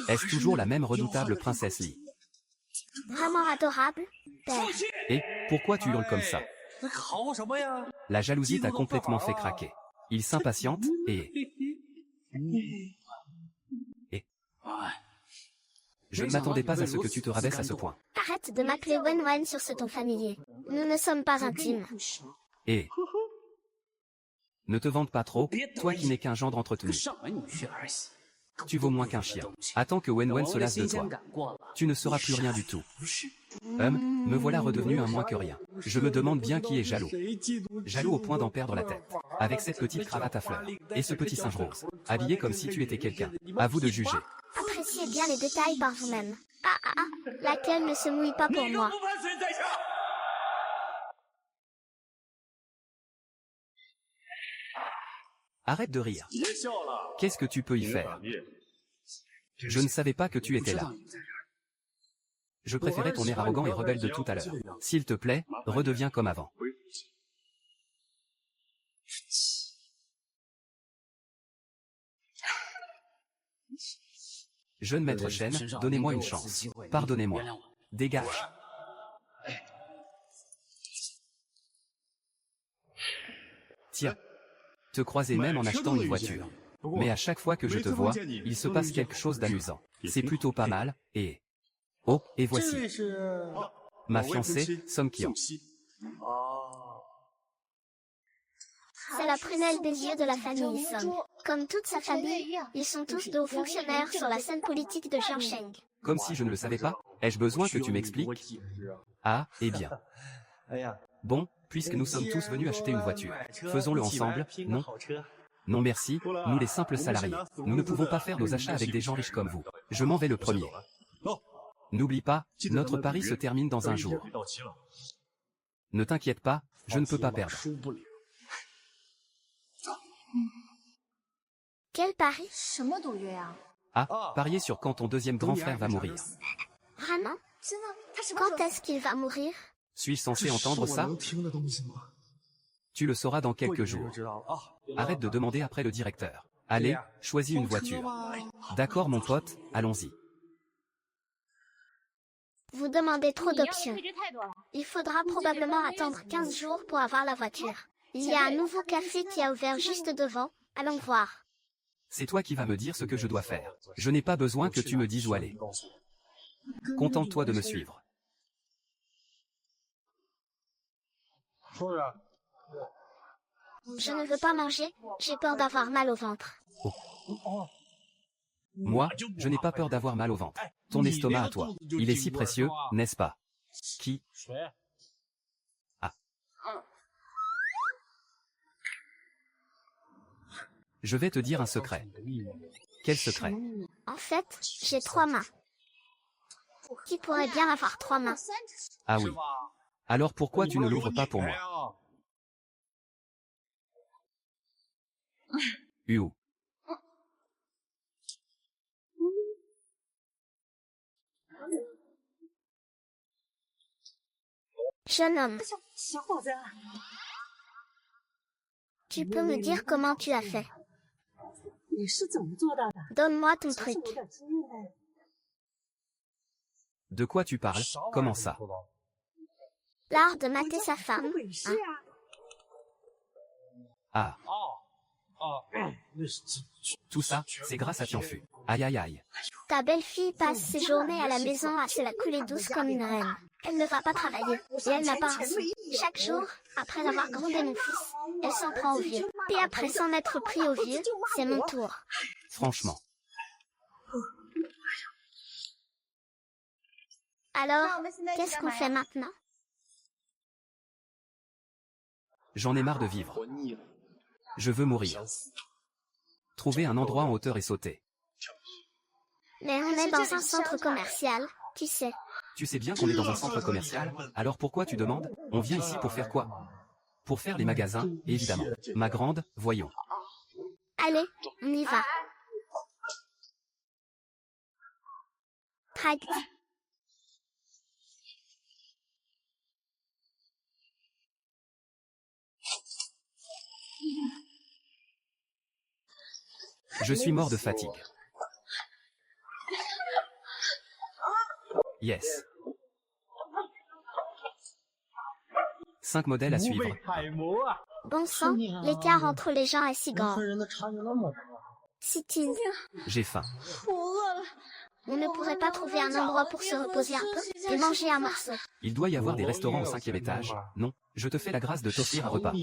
Est-ce toujours la même redoutable princesse Li? Vraiment adorable, père. Et, pourquoi tu hurles comme ça? La jalousie t'a complètement fait craquer. Il s'impatiente, et... Je ne m'attendais pas à ce que tu te rabaisses à ce point. Arrête de m'appeler Wen sur ce ton familier. Nous ne sommes pas intimes. Et... Ne te vante pas trop, toi qui n'es qu'un gendre entretenu. Tu vaux moins qu'un chien. Attends que Wen se lasse de toi. Tu ne seras plus rien du tout. Me voilà redevenu un moins que rien. Je me demande bien qui est jaloux. Jaloux au point d'en perdre la tête. Avec cette petite cravate à fleurs. Et ce petit singe rose. Habillé comme si tu étais quelqu'un. À vous de juger. Appréciez bien les détails par vous-même. Laquelle ne se mouille pas pour moi. Arrête de rire. Qu'est-ce que tu peux y faire? Je ne savais pas que tu étais là. Je préférais ton air arrogant et rebelle de tout à l'heure. S'il te plaît, redeviens comme avant. Jeune maître Shen, donnez-moi une chance. Pardonnez-moi. Dégage. Tiens. Te croiser même en achetant une voiture. Mais à chaque fois que je te vois, il se passe quelque chose d'amusant. C'est plutôt pas mal, et... Oh, et voici. Ma fiancée, Song Qian. C'est la prunelle des yeux de la famille Song. Comme toute sa famille, ils sont tous de hauts fonctionnaires sur la scène politique de Xiangsheng. Comme si je ne le savais pas, ai-je besoin que tu m'expliques? Ah, eh bien. Bon, puisque nous sommes tous venus acheter une voiture, faisons-le ensemble, non? Non merci, nous les simples salariés. Nous ne pouvons pas faire nos achats avec des gens riches comme vous. Je m'en vais le premier. N'oublie pas, notre pari se termine dans un jour. Ne t'inquiète pas, je ne peux pas perdre. Quel pari? Ah, parier sur quand ton deuxième grand frère va mourir. Vraiment? Quand est-ce qu'il va mourir? Suis-je censé entendre ça? Tu le sauras dans quelques jours. Arrête de demander après le directeur. Allez, choisis une voiture. D'accord mon pote, allons-y. Vous demandez trop d'options. Il faudra probablement attendre 15 jours pour avoir la voiture. Il y a un nouveau café qui a ouvert juste devant. Allons voir. C'est toi qui vas me dire ce que je dois faire. Je n'ai pas besoin que tu me dises où aller. Contente-toi de me suivre. Je ne veux pas manger, j'ai peur d'avoir mal au ventre. Moi, je n'ai pas peur d'avoir mal au ventre. Ton estomac à toi, il est si précieux, n'est-ce pas? Qui? Ah. Je vais te dire un secret. Quel secret? En fait, j'ai 3 mains. Qui pourrait bien avoir 3 mains? Ah oui. Alors pourquoi tu ne l'ouvres pas pour moi? Où? Jeune homme. Tu peux me dire comment tu as fait? Donne-moi ton truc. De quoi tu parles? Comment ça? L'art de mater sa femme. Hein? Ah. Tout ça, c'est grâce à Tianfu. Aïe aïe aïe. Ta belle-fille passe ses journées à la maison à se la couler douce comme une reine. Elle ne va pas travailler, et elle n'a pas un sou. Chaque jour, après avoir grondé mon fils, elle s'en prend au vieux. Et après s'en être pris au vieux, c'est mon tour. Franchement. Alors, qu'est-ce qu'on fait maintenant? J'en ai marre de vivre. Je veux mourir. Trouver un endroit en hauteur et sauter. Mais on est dans un centre commercial, tu sais. Tu sais bien qu'on est dans un centre commercial, alors pourquoi tu demandes? On vient ici pour faire quoi? Pour faire les magasins, évidemment. Ma grande, voyons. Allez, on y va. Tract. Je suis mort de fatigue. Yes. 5 modèles à suivre. Bon sang, l'écart entre les gens est si grand. Sitine. J'ai faim. On ne pourrait pas trouver un endroit pour se reposer un peu et manger un morceau. Il doit y avoir des restaurants au 5e étage. Non, je te fais la grâce de t'offrir un repas.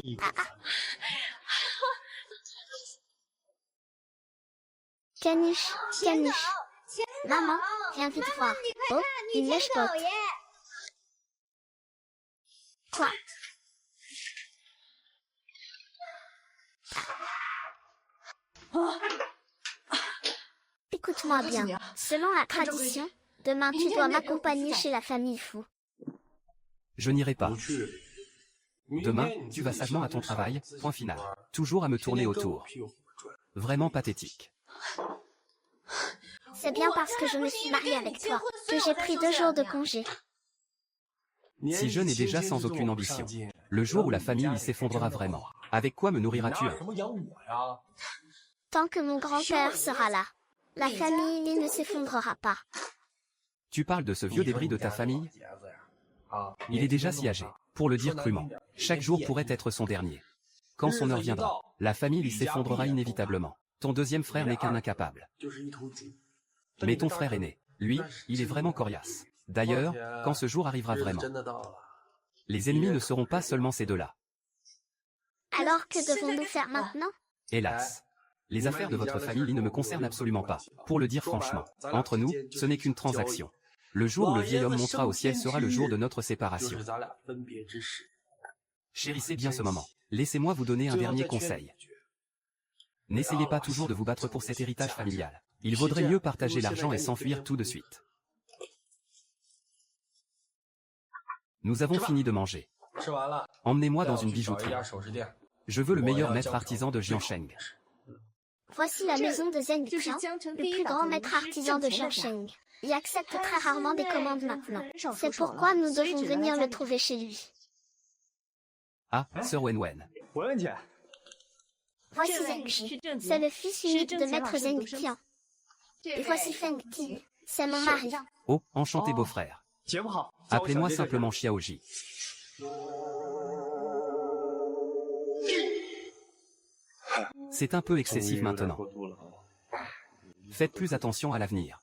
Caniche, caniche. Maman, viens vite voir. Oh, une lèche-botte. Quoi? Écoute-moi bien. Selon la tradition, demain tu dois m'accompagner chez la famille Fou. Je n'irai pas. Demain, tu vas sagement à ton travail, point final. Toujours à me tourner autour. Vraiment pathétique. C'est bien parce que je me suis mariée avec toi que j'ai pris 2 jours de congé. Si jeune et déjà sans aucune ambition. Le jour où la famille s'effondrera vraiment. Avec quoi me nourriras-tu? Tant que mon grand-père sera là, la famille ne s'effondrera pas. Tu parles de ce vieux débris de ta famille? Il est déjà si âgé, pour le dire crûment. Chaque jour pourrait être son dernier. Quand son heure viendra, la famille s'effondrera inévitablement. Ton deuxième frère n'est qu'un incapable. Mais ton frère aîné, lui, il est vraiment coriace. D'ailleurs, quand ce jour arrivera vraiment, les ennemis ne seront pas seulement ces deux-là. Alors que devons-nous faire maintenant? Hélas. Les affaires de votre famille ne me concernent absolument pas. Pour le dire franchement, entre nous, ce n'est qu'une transaction. Le jour où le vieil homme montera au ciel sera le jour de notre séparation. Chérissez bien ce moment. Laissez-moi vous donner un dernier conseil. N'essayez pas toujours de vous battre pour cet héritage familial. Il vaudrait mieux partager l'argent et s'enfuir tout de suite. Nous avons fini de manger. Emmenez-moi dans une bijouterie. Je veux le meilleur maître artisan de Jiansheng. Voici la maison de Zheng Qian, le plus grand maître artisan de Jiansheng. Il accepte très rarement des commandes maintenant. C'est pourquoi nous devons venir le trouver chez lui. Ah, Sir Wenwen. Voici Zheng Xu, c'est le fils unique de maître Zheng Qian. Et voici Feng Ting, c'est mon mari. Oh, enchanté beau-frère. Appelez-moi simplement Xiaoji. C'est un peu excessif maintenant. Faites plus attention à l'avenir.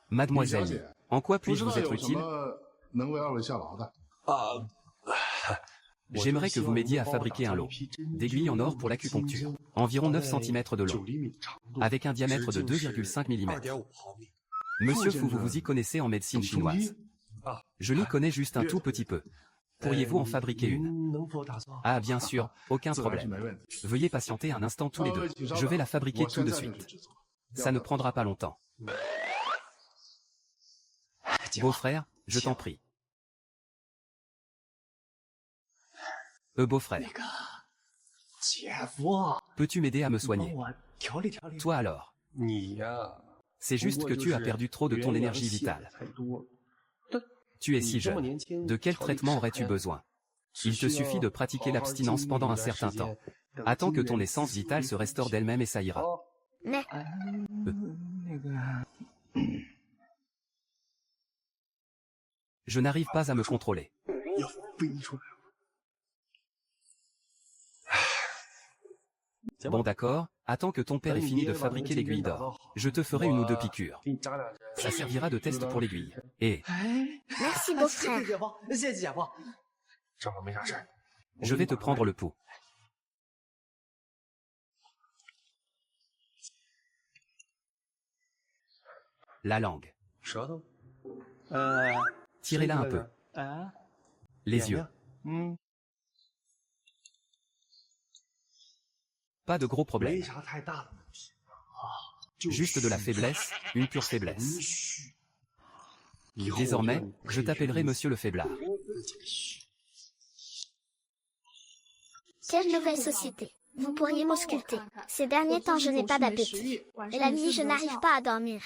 Mademoiselle Li, en quoi puis-je vous être utile? J'aimerais que vous m'aidiez à fabriquer un lot d'aiguilles en or pour l'acupuncture, environ 9 cm de long, avec un diamètre de 2,5 mm. Monsieur Fu, vous y connaissez en médecine chinoise. Je m'y connais juste un tout petit peu. Pourriez-vous en fabriquer une? Ah bien sûr, aucun problème. Veuillez patienter un instant tous les deux. Je vais la fabriquer tout de suite. Ça ne prendra pas longtemps. Beau-frère, je t'en prie. Beau-frère. Peux-tu m'aider à me soigner? Toi alors. C'est juste que tu as perdu trop de ton énergie vitale. Tu es si jeune. De quel traitement aurais-tu besoin? Il te suffit de pratiquer l'abstinence pendant un certain temps. Attends que ton essence vitale se restaure d'elle-même et ça ira. Mais... Je n'arrive pas à me contrôler. Bon d'accord, attends que ton père ait fini de fabriquer l'aiguille d'or. Je te ferai 1 ou 2 piqûres. Ça servira de test pour l'aiguille. Et... Merci beau-frère. Je vais te prendre le pouls. La langue. Tirez-la un peu. Les yeux. Pas de gros problème. Juste de la faiblesse, une pure faiblesse. Désormais, je t'appellerai Monsieur le Faiblard. Quelle nouvelle société. Vous pourriez m'ausculter. Ces derniers temps, je n'ai pas d'appétit. Et la nuit, je n'arrive pas à dormir.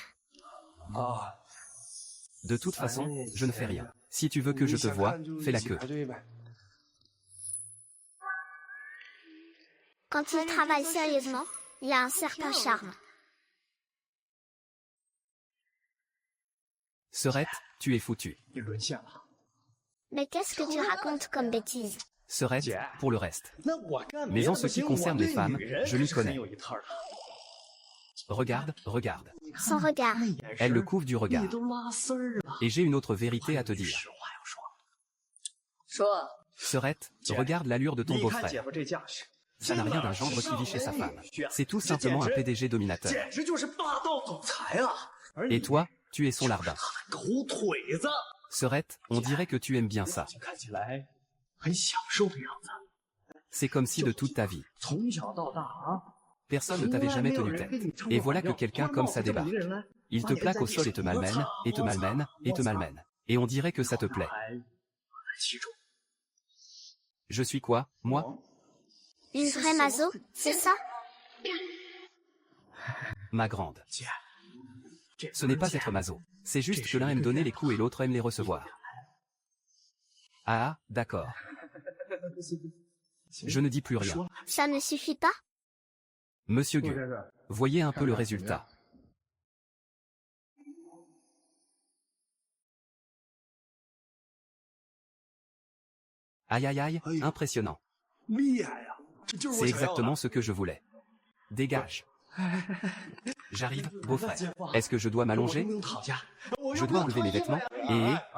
De toute façon, je ne fais rien. Si tu veux que je te voie, fais la queue. Quand il travaille sérieusement, il a un certain charme. Serette, tu es foutu. Mais qu'est-ce que tu racontes comme bêtise? Serette, pour le reste. Mais en ce qui concerne les femmes, je m'y connais. Regarde, regarde. Son regard. Elle le couvre du regard. Et j'ai une autre vérité à te dire. Serette, regarde l'allure de ton beau-frère. Ça n'a rien d'un gendre qui vit chez sa femme. C'est tout simplement un PDG dominateur. 简直就是霸道总裁啊！ Et toi, tu es son larbin. 狗腿子， Serette, on dirait que tu aimes bien ça. 看起来很享受的样子。 C'est comme si de toute ta vie, 从小到大啊， personne ne t'avait jamais tenu tête. Et voilà que quelqu'un comme ça débarque. Il te plaque au sol et te malmène, et te malmène, et te malmène. Et on dirait que ça te plaît. 其中 Je suis quoi, moi? Une vraie maso, c'est ça? Ma grande. 姐， Ce n'est pas être maso. C'est juste que l'un aime donner les coups et l'autre aime les recevoir. Ah, d'accord. Je ne dis plus rien. Ça ne suffit pas? Monsieur Gu, voyez un peu le résultat. Aïe aïe aïe, impressionnant. 厉害呀！这就是我 C'est 想要的。 exactement ce que je voulais. Dégage. J'arrive, beau-frère. Est-ce que je dois 我 m'allonger? 能不能躺下？ Je dois enlever mes vêtements?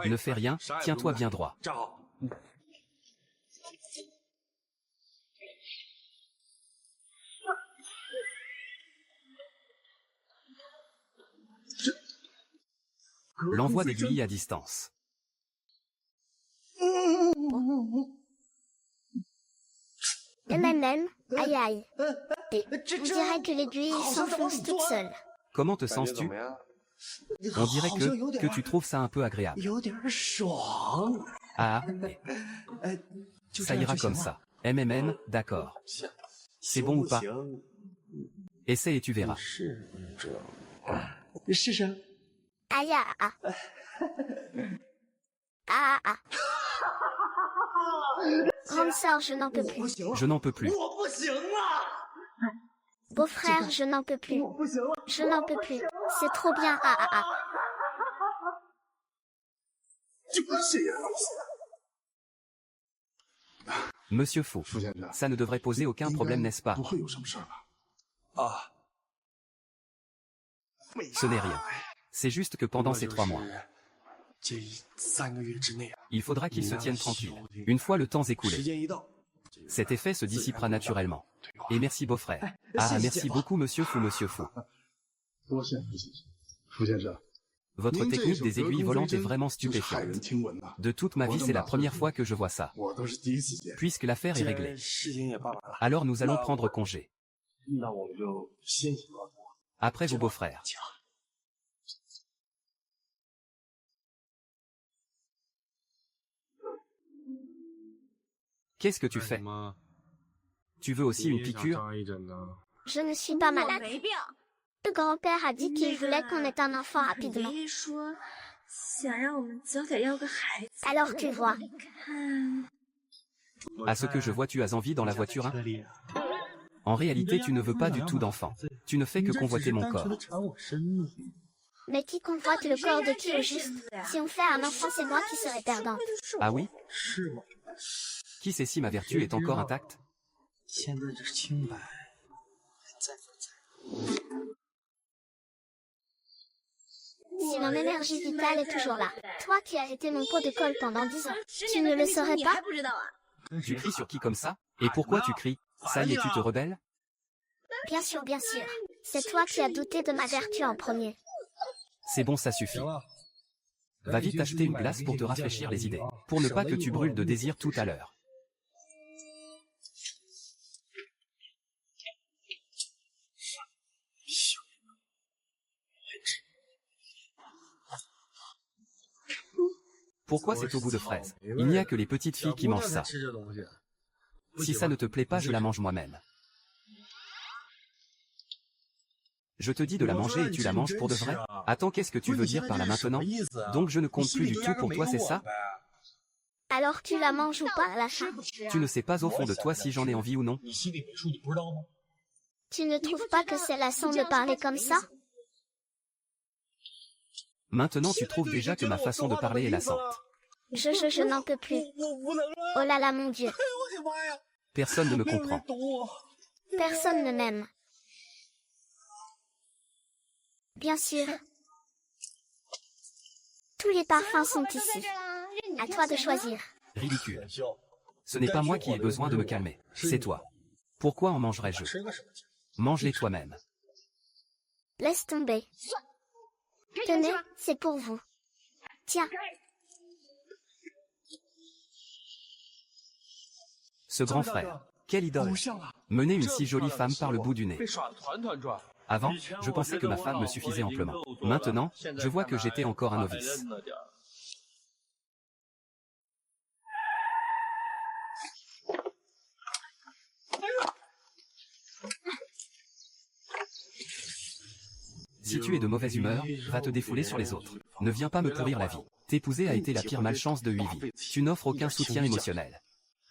Ne fais rien, tiens-toi bien droit. 站好。 L'envoi d'aiguilles à distance. MMM, aïe aïe. Et on dirait que l'aiguille s'enfonce toute seule. Comment te sens-tu? On dirait que tu trouves ça un peu agréable. 有点爽。 Ah, 就 ça 这样 ira 就 comme 行了 ça. MMM, d'accord. C'est bon ou pas? 行， Essaie et tu verras. 是这。 试试。 Aïe ah ah. Ah ah. Grande sœur, je n'en peux plus. Je n'en peux plus. 我不行了， Beau-frère, je n'en peux plus. 不行了。 Je n'en peux plus. C'est trop bien. Ah ah ah. 就是呀。 Monsieur Fou, 傅先生， ça ne devrait poser aucun problème, n'est-ce pas? 不会有什么事儿吧？啊， Ce n'est rien. C'est juste que pendant ces 3 mois, 这3个月之内啊， il faudra qu'il se tienne tranquille. Une fois le temps 时 écoulé, 间一到， cet effet se dissipera naturellement. Et merci beau-frère. Ah, merci beaucoup Monsieur Fou, Monsieur Fou. 多谢傅先生。傅先生， Votre technique des aiguilles volantes est vraiment 就是骇人 stupéfiante. 听闻呐。 De toute ma vie, c'est la première fois que je vois ça. 我都是第一次见。 Puisque l'affaire est réglée, 事情也办完了， alors nous allons prendre congé. 那我们就先行了。 Après vos beaux-frères. Qu'est-ce que tu fais? Tu veux aussi une piqûre? Je ne suis pas malade. Le grand-père a dit qu'il voulait qu'on ait un enfant rapidement. 爷爷说想让我们早点要个孩子。 Alors tu vois. 看， À ce que je vois, tu as envie dans la voiture, hein? En réalité, tu ne veux pas du tout d'enfant. Tu ne fais que convoiter mon corps. Mais qui convoite le corps de qui au juste? Si on fait un enfant, c'est moi qui serai perdante. Ah oui? 是吗？ Qui sait si ma vertu est encore intacte? 现在这清白在不在？ Si mon énergie vitale est toujours là. Toi qui as été mon pot de colle pendant 10 ans, tu ne le saurais pas? Tu cries sur qui comme ça? Et pourquoi tu cries? Ça y est, tu te rebelles? Bien sûr, bien sûr. C'est toi qui as douté de ma vertu en premier. C'est bon, ça suffit. Va vite acheter une glace pour te rafraîchir les idées. Pour ne pas que tu brûles de désir tout à l'heure. Pourquoi c'est au goût de fraise? Il n'y a que les petites filles qui mangent ça. Si ça ne te plaît pas, je la mange moi-même. Je te dis de la manger et tu la manges pour de vrai? Attends, qu'est-ce que tu veux dire par là maintenant? Donc je ne compte plus du tout pour toi, c'est ça? Alors tu la manges ou pas à la fin? Tu ne sais pas au fond de toi si j'en ai envie ou non? 你心里没数，你不知道吗？ Tu ne trouves pas que c'est lassant de parler comme ça? Maintenant tu trouves déjà que ma façon de parler est lassante. Je n'en peux plus. Oh là là mon Dieu. Personne ne me comprend. Personne ne m'aime. Bien sûr. Tous les parfums sont ici. À toi de choisir. Ridicule. Ce n'est pas moi qui ai besoin de me calmer, c'est toi. Pourquoi en mangerais-je? Mange-les toi-même. Laisse tomber. Tenez, c'est pour vous. Tiens. Ce grand frère, quelle idole! Mener une si jolie femme par le bout du nez. Avant, je pensais que ma femme me suffisait amplement. Maintenant, je vois que j'étais encore un novice. Si tu es de mauvaise humeur, va te défouler sur les autres. Ne viens pas me pourrir la vie. T'épouser a été la pire malchance de 8 vies. Tu n'offres aucun soutien émotionnel.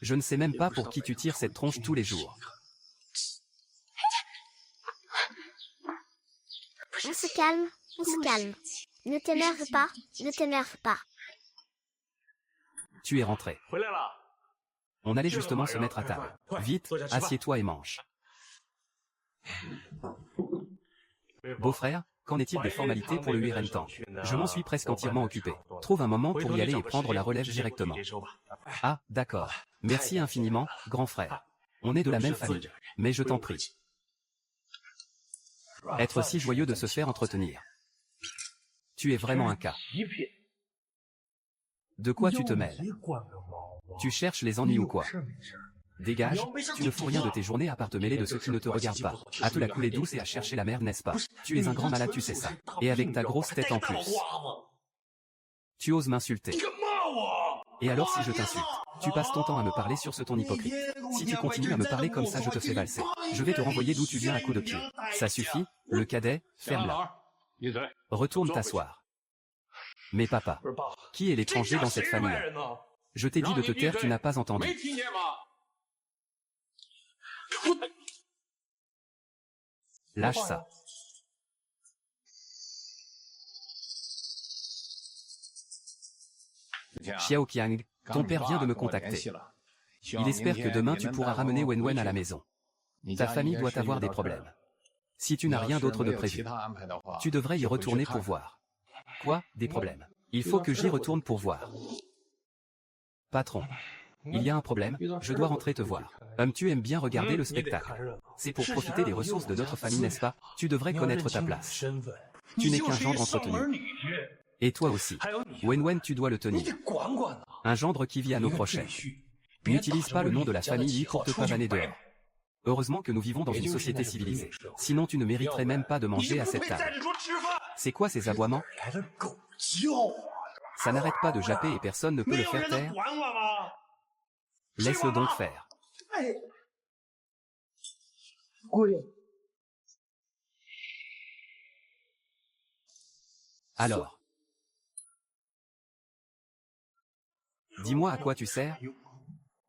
Je ne sais même pas pour qui tu tires cette tronche tous les jours. On se calme, on se calme. Ne t'énerve pas, ne t'énerve pas. Tu es rentré. On allait justement se mettre à table. Vite, assieds-toi et mange. Beau-frère, qu'en est-il des formalités pour le Huirentan? Je m'en suis presque entièrement occupé. Trouve un moment pour y aller et prendre la relève directement. Ah, d'accord. Merci infiniment, grand frère. On est de la même famille. Mais je t'en prie. Être si joyeux de se faire entretenir. Tu es vraiment un cas. De quoi tu te mêles? Tu cherches les ennuis ou quoi? Dégage, tu ne fous rien de tes journées à part te mêler de ceux qui ne te regardent pas. À te la couler douce et à chercher la merde, n'est-ce pas? Tu es un grand malade, tu sais ça. Et avec ta grosse tête en plus. Tu oses m'insulter. Et alors si je t'insulte? Tu passes ton temps à me parler sur ce ton hypocrite. Si tu continues à me parler comme ça, je te fais valser. Je vais te renvoyer d'où tu viens à coups de pied. Ça suffit, le cadet, ferme-la. Retourne t'asseoir. Mais papa, qui est l'étranger dans cette famille? Je t'ai dit de te taire, tu n'as pas entendu. Lâche ça. Xiao Qiang, ton père vient de me contacter. Il espère que demain tu pourras ramener Wenwen à la maison. Ta famille doit avoir des problèmes. Si tu n'as rien d'autre de prévu, tu devrais y retourner pour voir. Quoi, des problèmes? Il faut que j'y retourne pour voir. Patron, il y a un problème, je dois rentrer te voir. Tu aimes bien regarder le spectacle. C'est pour profiter des ressources de notre famille, n'est-ce pas? Tu devrais connaître ta place. Tu n'es qu'un gendre entretenu. Et toi aussi. Wenwen, tu dois le tenir. Un gendre qui vit à nos crochets. N'utilise pas le nom de la famille pour te pavaner dehors. Heureusement que nous vivons dans une société civilisée. Sinon tu ne mériterais même pas de manger à cette table. C'est quoi ces aboiements? Ça n'arrête pas de japper et personne ne peut le faire taire. Laisse-le donc faire. Alors, dis-moi à quoi tu sers?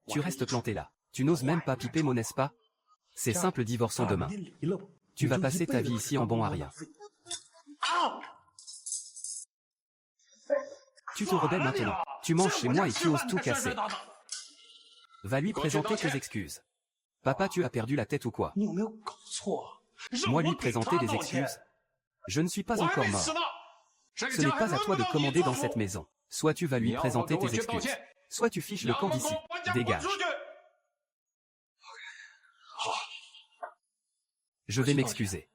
Tu restes planté là. Tu n'oses même pas piper mot, n'est-ce pas? C'est simple, divorçons demain. Tu vas passer ta vie ici en bon à rien. Tu te rebelles maintenant. Tu manges chez moi et tu oses tout casser. Va lui présenter tes excuses. Papa, tu as perdu la tête ou quoi? Moi lui présenter des excuses? Je ne suis pas encore mort. Ce n'est pas à toi de commander dans cette maison. Soit tu vas lui présenter tes excuses, soit tu fiches le camp d'ici. Dégage. Je vais m'excuser.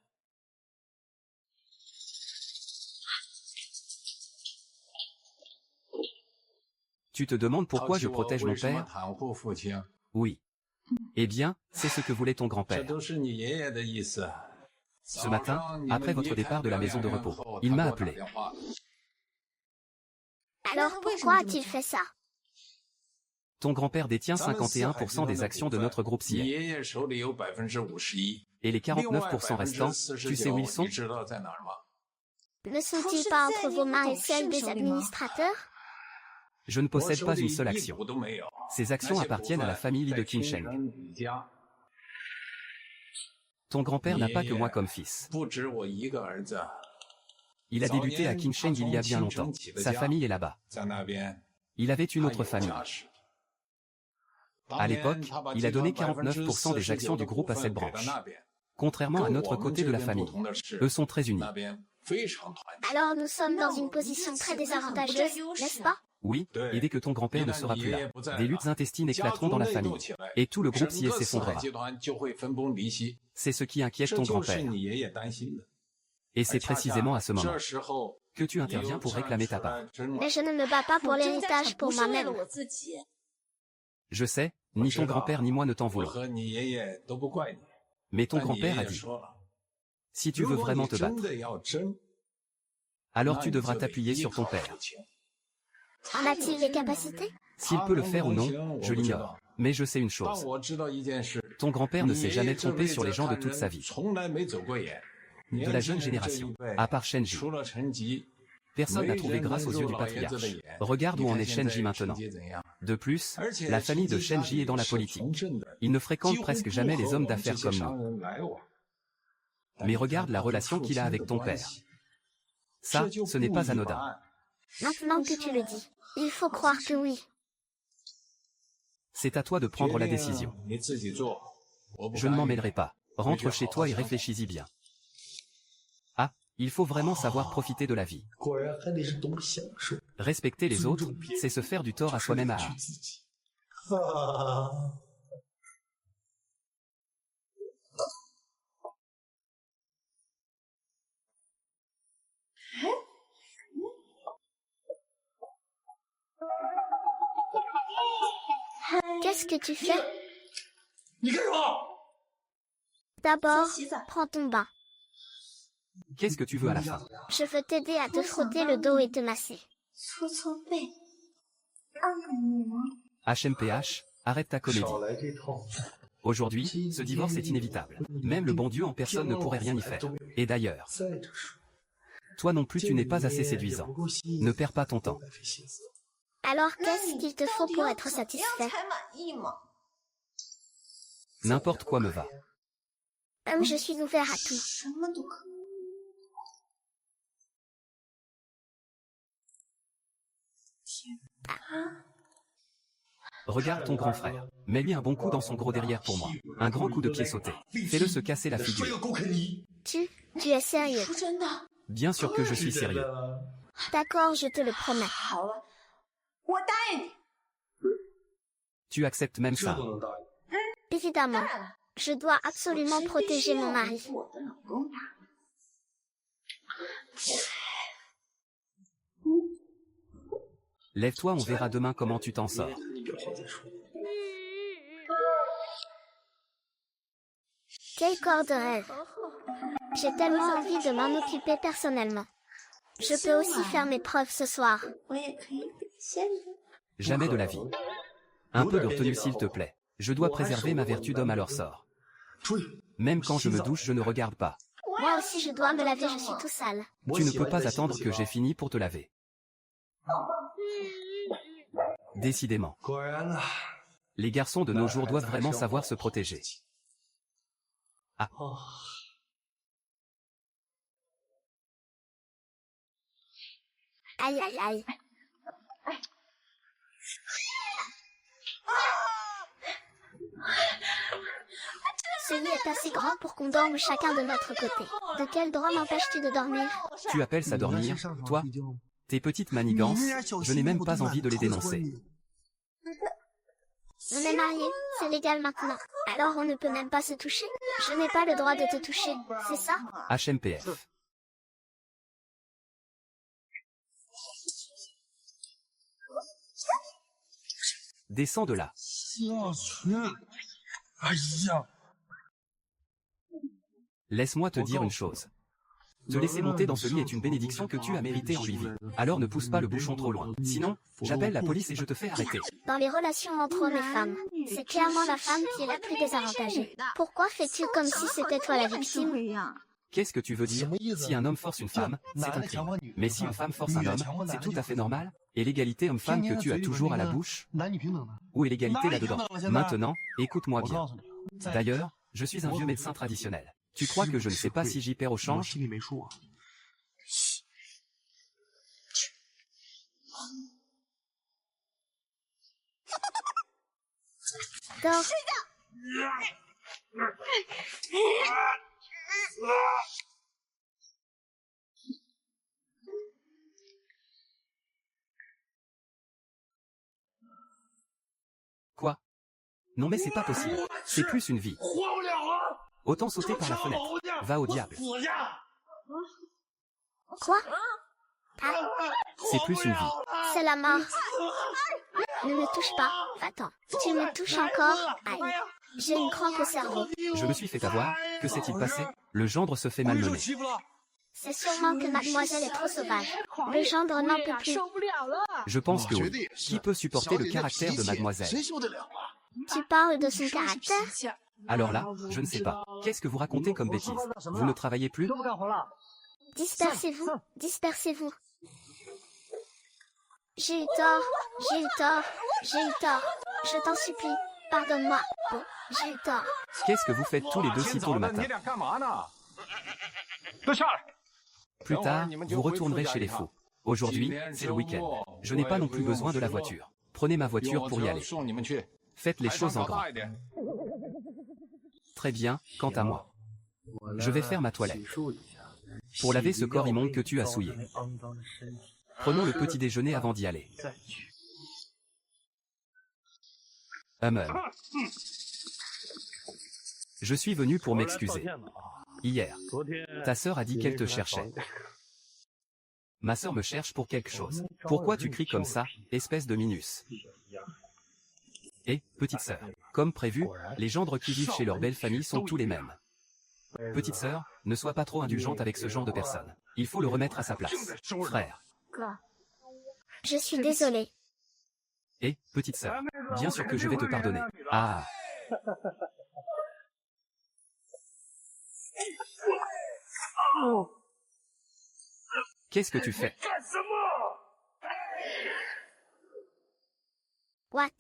Tu te demandes pourquoi je protège mon père? Oui. Eh bien, c'est ce que voulait ton grand-père. Ce matin, après votre départ de la maison de repos, il m'a appelé. Alors pourquoi a-t-il fait ça? Ton grand-père détient 51% des actions de notre groupe CIA. Et les 49% restants, tu sais où ils sont? Ne sont-ils pas entre vos mains et celles des administrateurs? Je ne possède pas une seule action. Ces actions appartiennent à la famille Li de Qingsheng. Ton grand-père n'a pas que moi comme fils. Il a débuté à Qingsheng il y a bien longtemps. Sa famille est là-bas. Il avait une autre famille. À l'époque, il a donné 49% des actions du groupe à cette branche. Contrairement à notre côté de la famille. Eux sont très unis. Alors nous sommes dans une position très désavantageuse, n'est-ce pas? Oui, et dès que ton grand-père ne sera plus là, des luttes intestines éclateront dans la famille, et tout le groupe s'y s'effondrera. C'est ce qui inquiète ton grand-père. Et c'est précisément à ce moment que tu interviens pour réclamer ta part. Mais je ne me bats pas pour l'héritage pour moi-même. Je sais, ni ton grand-père ni moi ne t'en voulons. Mais ton grand-père a dit, si tu veux vraiment te battre, alors tu devras t'appuyer sur ton père. En a-t-il les capacités? S'il peut le faire ou non, je l'ignore. Mais je sais une chose. Ton grand-père ne s'est jamais trompé sur les gens de toute sa vie. De la jeune génération, à part Shenji. Personne n'a trouvé grâce aux yeux du patriarche. Regarde où en est Shenji maintenant. De plus, la famille de Shenji est dans la politique. Il ne fréquente presque jamais les hommes d'affaires comme nous. Mais regarde la relation qu'il a avec ton père. Ça, ce n'est pas anodin. Maintenant que tu le dis, il faut croire que oui. C'est à toi de prendre la décision. Je ne m'en mêlerai pas. Rentre chez toi et réfléchis-y bien. Ah, il faut vraiment savoir profiter de la vie. Respecter les autres, c'est se faire du tort à soi-même. Qu'est-ce que tu fais? D'abord, prends ton bain. Qu'est-ce que tu veux à la fin? Je veux t'aider à te frotter le dos et te masser. HMPH, arrête ta comédie. Aujourd'hui, ce divorce est inévitable. Même le bon Dieu en personne ne pourrait rien y faire. Et d'ailleurs, toi non plus tu n'es pas assez séduisant. Ne perds pas ton temps. Alors qu'est-ce qu'il te faut pour être satisfait? N'importe quoi me va. Je suis ouvert à tout. Regarde ton grand frère. Mets-lui un bon coup dans son gros derrière pour moi. Un grand coup de pied sauté. Fais-le se casser la figure. Tu es sérieux? Bien sûr que je suis sérieux. D'accord, je te le promets. Tu acceptes même ça. Évidemment, je dois absolument protéger mon mari. Lève-toi, on verra demain comment tu t'en sors. Quel corps de rêve. J'ai tellement envie de m'en occuper personnellement. Je peux aussi faire mes preuves ce soir. Jamais de la vie. Un peu de retenue s'il te plaît. Je dois préserver ma vertu d'homme à leur sort. Même quand je me douche, je ne regarde pas. Moi aussi je dois me laver, je suis tout sale. Tu ne peux pas attendre que j'ai fini pour te laver. Décidément. Les garçons de nos jours doivent vraiment savoir se protéger. Ah. Aïe aïe aïe. Ce lit est assez grand pour qu'on dorme chacun de notre côté. De quel droit m'empêches-tu de dormir? Tu appelles ça dormir, toi? Tes petites manigances, je n'ai même pas envie de les dénoncer. On est mariés, c'est légal maintenant. Alors on ne peut même pas se toucher? Je n'ai pas le droit de te toucher, c'est ça? HMPF. Descends de là. Laisse-moi te dire une chose. Te laisser monter dans ce lit est une bénédiction que tu as méritée en lui. Alors ne pousse pas le bouchon trop loin. Sinon, j'appelle la police et je te fais arrêter. Dans les relations entre hommes et femmes, c'est clairement la femme qui est la plus désavantagée. Pourquoi fais-tu comme si c'était toi la victime? Qu'est-ce que tu veux dire? Si un homme force une femme, c'est un crime. Mais si une femme force un homme, c'est tout à fait normal. Et l'égalité homme-femme que tu as toujours à la bouche? Où est l'égalité là-dedans? Maintenant, écoute-moi bien. D'ailleurs, je suis un vieux médecin traditionnel. Tu crois que je ne sais pas si j'y perds au change? Dors. Non mais c'est pas possible. C'est plus une vie. Autant sauter par la fenêtre. Va au diable. Quoi? Ah, C'est plus une vie. c'est la mort. Ne me touche pas. Attends, tu me touches encore? Aïe. J'ai une crampe au cerveau. Je me suis fait avoir. Que s'est-il passé? Le gendre se fait malmener. C'est sûrement que mademoiselle est trop sauvage. Le gendre n'en peut plus. Je pense que oui. Qui peut supporter le caractère de mademoiselle? Tu parles de son caractère? Alors là, je ne sais pas. Qu'est-ce que vous racontez comme bêtises? Vous ne travaillez plus? Dispersez-vous, dispersez-vous. J'ai eu tort, j'ai eu tort, j'ai eu tort. Je t'en supplie, pardonne-moi. Bon, j'ai eu tort. Qu'est-ce que vous faites tous les deux si tôt le matin? Plus tard, vous retournerez chez les fous. Aujourd'hui, c'est le week-end. Je n'ai pas non plus besoin de la voiture. Prenez ma voiture pour y aller. Faites les choses en grand. Très bien, quant à moi. Je vais faire ma toilette. Pour laver ce corps immonde que tu as souillé. Prenons le petit déjeuner avant d'y aller. Je suis venu pour m'excuser. Hier, ta sœur a dit qu'elle te cherchait. Ma sœur me cherche pour quelque chose. Pourquoi tu cries comme ça, espèce de minus? Et, petite sœur, comme prévu, les gendres qui vivent chez leur belle famille sont tous les mêmes. Petite sœur, ne sois pas trop indulgente avec ce genre de personne. Il faut le remettre à sa place. Frère. Je suis désolée. Et, petite sœur, bien sûr que je vais te pardonner. Ah. Qu'est-ce que tu fais? What?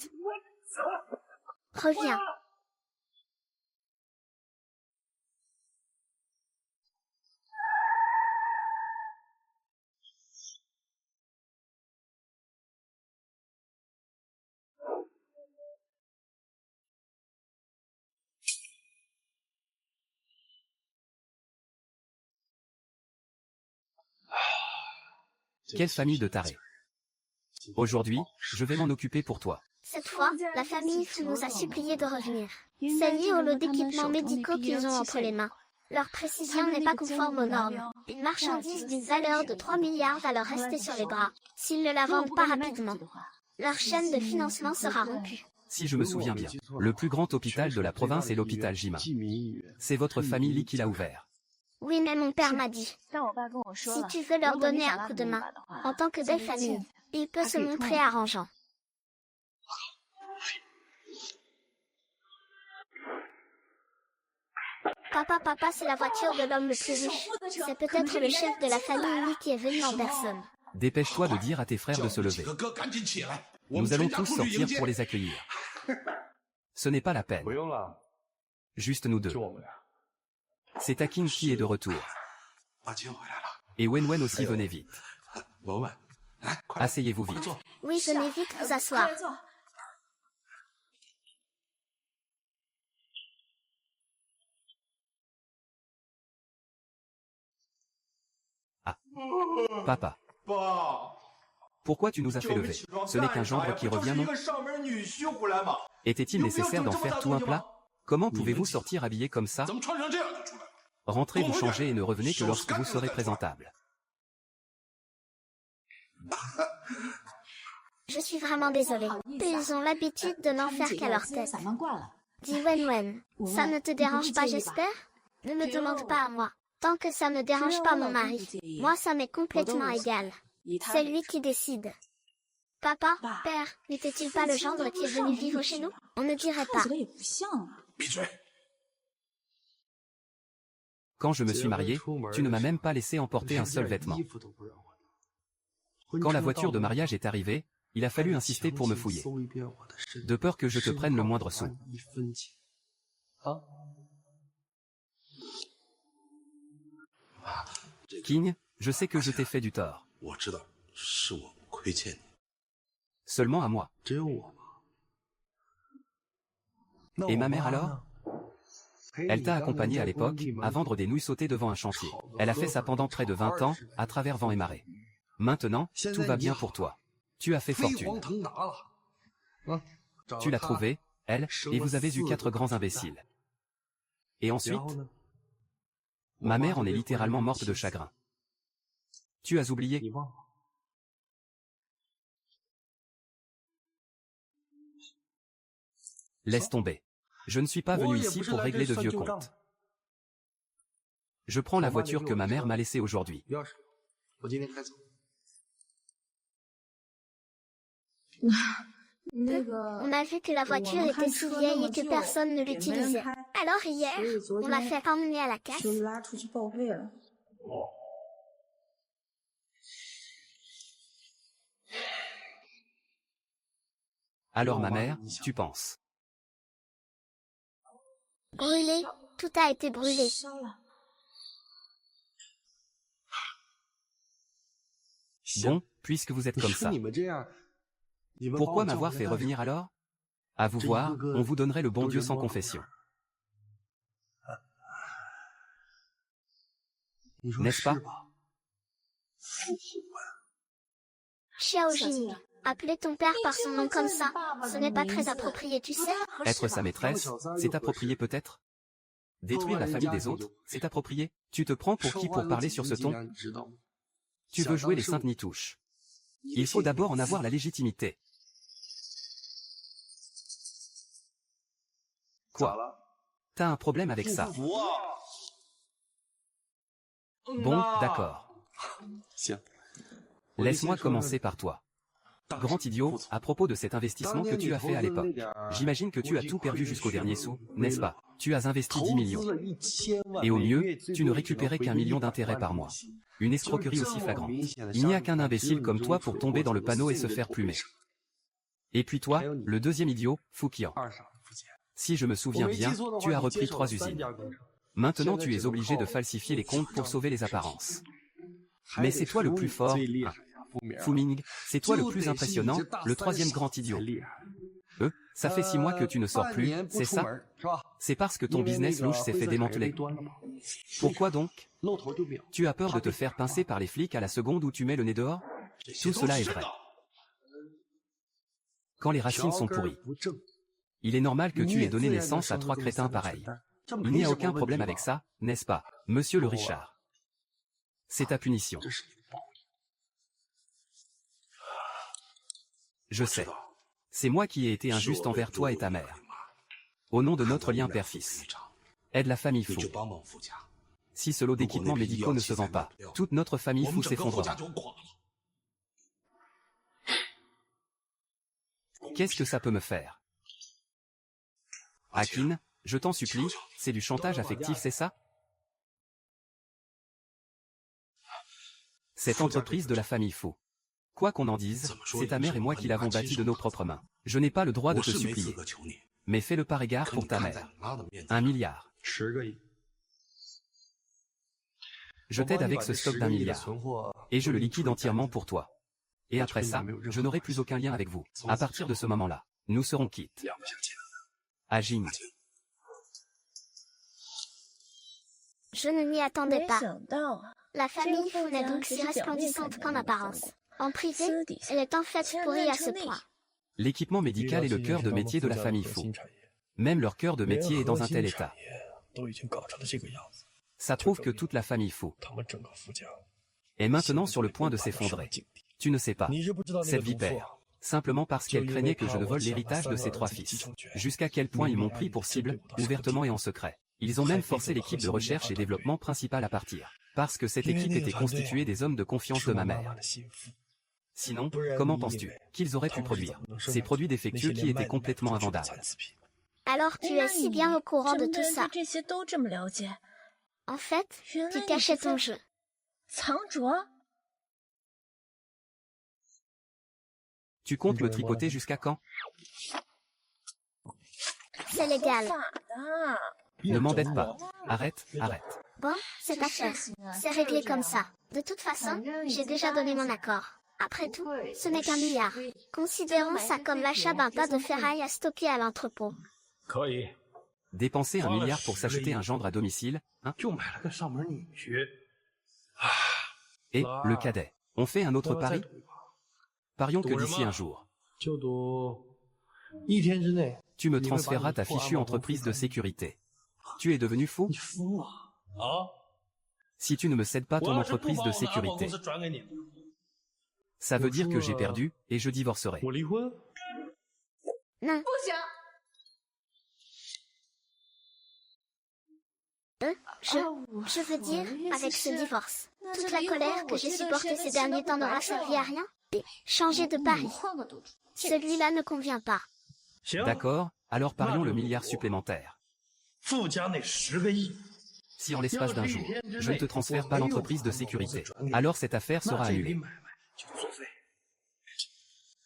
Reviens. Quelle famille de tarés. Aujourd'hui, je vais m'en occuper pour toi. Cette fois, la famille nous a supplié de revenir. C'est lié au lot d'équipements médicaux qu'ils ont entre les mains. Leur précision n'est pas conforme aux normes. Une marchandise d'une valeur de 3 milliards va leur rester sur les bras, s'ils ne la vendent pas rapidement. Leur chaîne de financement sera rompue. Si je me souviens bien, le plus grand hôpital de la province est l'hôpital Jima. C'est votre famille Li qui l'a ouvert. Oui, mais mon père m'a dit, si tu veux leur donner un coup de main, en tant que belle famille, il peut se montrer arrangeant. Papa, c'est la voiture de l'homme le plus riche. C'est peut-être le chef de la famille Li qui est venu en personne. Dépêche-toi de dire à tes frères de se lever. Nous allons tous sortir pour les accueillir. Ce n'est pas la peine. Juste nous deux. C'est Taking qui est de retour. Et Wenwen aussi, venez vite. Asseyez-vous vite. Oui, venez vite vous asseoir. Ah. Papa. Pourquoi tu nous as fait lever? Ce n'est qu'un gendre qui revient, non? Était-il nécessaire d'en faire tout un plat? Comment pouvez-vous sortir habillé comme ça? Rentrez vous changer et ne revenez que lorsque vous serez présentable. Je suis vraiment désolée. Ils ont l'habitude de n'en faire qu'à leur tête. Dis Wenwen, ça ne te dérange pas, j'espère? Ne me demande pas à moi. Tant que ça ne dérange pas mon mari, moi ça m'est complètement égal. C'est lui qui décide. Papa, père, n'était-il pas le gendre qui est venu vivre chez nous? On ne dirait pas. Quand je me suis marié, tu ne m'as même pas laissé emporter un seul vêtement. Quand la voiture de mariage est arrivée, il a fallu insister pour me fouiller. De peur que je te prenne le moindre sou. King, je sais que je t'ai fait du tort. Seulement à moi. Et ma mère alors? Elle t'a accompagné à l'époque, à vendre des nouilles sautées devant un chantier. Elle a fait ça pendant près de 20 ans, à travers vent et marée. Maintenant, tout va bien pour toi. Tu as fait fortune. Tu l'as trouvée, Elle, et vous avez eu 4 grands imbéciles. Et ensuite, ma mère en est littéralement morte de chagrin. Tu as oublié? Laisse tomber. Je ne suis pas venu ici pour régler de vieux comptes. Je prends la voiture que ma mère m'a laissée aujourd'hui. On a vu que la voiture était si vieille et que personne ne l'utilisait. Alors hier, on l'a fait emmener à la casse. Alors ma mère, tu penses? Brûlé, tout a été brûlé. Bon, puisque vous êtes comme ça. Pourquoi m'avoir fait revenir alors? À vous voir, on vous donnerait le bon Dieu sans confession. N'est-ce pas? Xiao Jing, appeler ton père par son nom comme ça, ce n'est pas très approprié, tu sais. Être sa maîtresse, c'est approprié peut-être? Détruire la famille des autres, c'est approprié? Tu te prends pour qui pour parler sur ce ton? Tu veux jouer les saintes nitouches. Il faut d'abord en avoir la légitimité. Quoi? T'as un problème avec ça? Bon, d'accord. Laisse-moi commencer par toi. Grand idiot, à propos de cet investissement que tu as fait à l'époque. J'imagine que tu as tout perdu jusqu'au dernier sou, n'est-ce pas? Tu as investi 10 millions. Et au mieux, tu ne récupérais qu'1 million d'intérêts par mois. Une escroquerie aussi flagrante. Il n'y a qu'un imbécile comme toi pour tomber dans le panneau et se faire plumer. Et puis toi, le deuxième idiot, Fukian. Si je me souviens bien, tu as repris 3 usines. Maintenant tu es obligé de falsifier les comptes pour sauver les apparences. Mais c'est toi le plus fort, hein. Fuming, c'est toi le plus impressionnant, le troisième grand idiot. Ça fait 6 mois que tu ne sors plus, c'est ça? C'est parce que ton business louche s'est fait démanteler. Pourquoi donc? Tu as peur de te faire pincer par les flics à la seconde où tu mets le nez dehors? Tout cela est vrai. Quand les racines sont pourries. Il est normal que tu aies donné naissance à 3 crétins pareils. Il n'y a aucun problème avec ça, n'est-ce pas, monsieur le Richard? C'est ta punition. Je sais. C'est moi qui ai été injuste envers toi et ta mère. Au nom de notre lien père-fils. Aide la famille Fu. Si ce lot d'équipements médicaux ne se vend pas, toute notre famille Fu s'effondrera. Qu'est-ce que ça peut me faire? Akin, je t'en supplie, c'est du chantage affectif, c'est ça? Cette entreprise de la famille Fu. Quoi qu'on en dise, c'est ta mère et moi qui l'avons bâtie de nos propres mains. Je n'ai pas le droit de te supplier. Mais fais-le par égard pour ta mère. 1 milliard. Je t'aide avec ce stock d'1 milliard. Et je le liquide entièrement pour toi. Et après ça, je n'aurai plus aucun lien avec vous. À partir de ce moment-là, nous serons quittes. À Jing. Je ne m'y attendais pas. La famille Fu n'est donc si resplendissante qu'en apparence. En privé, elle est en fait pourrie à ce point. L'équipement médical est le cœur de métier de la famille Fu. Même leur cœur de métier est dans un tel état. Ça prouve que toute la famille Fu est maintenant sur le point de s'effondrer. Tu ne sais pas. Cette vipère. Simplement parce qu'elle craignait que je ne vole l'héritage de ses 3 fils. Jusqu'à quel point ils m'ont pris pour cible, ouvertement et en secret. Ils ont même forcé l'équipe de recherche et développement principale à partir. Parce que cette équipe était constituée des hommes de confiance de ma mère. Sinon, comment penses-tu qu'ils auraient pu produire ces produits défectueux qui étaient complètement invendables? Alors tu es si bien au courant de tout ça. En fait, tu cachais ton jeu. Tu comptes me tripoter jusqu'à quand? C'est légal. Ne m'embête pas. Arrête, arrête. Bon, c'est affaire. C'est réglé comme ça. De toute façon, j'ai déjà donné mon accord. Après tout, ce n'est qu'1 milliard. Considérons ça comme l'achat d'un tas de ferraille à stocker à l'entrepôt. Dépenser 1 milliard pour s'acheter un gendre à domicile, hein? Et, le cadet, on fait un autre pari? Parions que d'ici un jour, Tu me transféreras ta fichue entreprise de sécurité. Tu es devenu fou? Si tu ne me cèdes pas ton entreprise de sécurité, ça veut dire que j'ai perdu, et je divorcerai. Non. Je veux dire, avec ce divorce, toute la colère que j'ai supportée ces derniers temps n'aura servi à rien. Changer de pari. Celui-là ne convient pas. D'accord, alors parions le milliard supplémentaire. Si en l'espace d'un jour, je ne te transfère pas l'entreprise de sécurité, alors cette affaire sera annulée.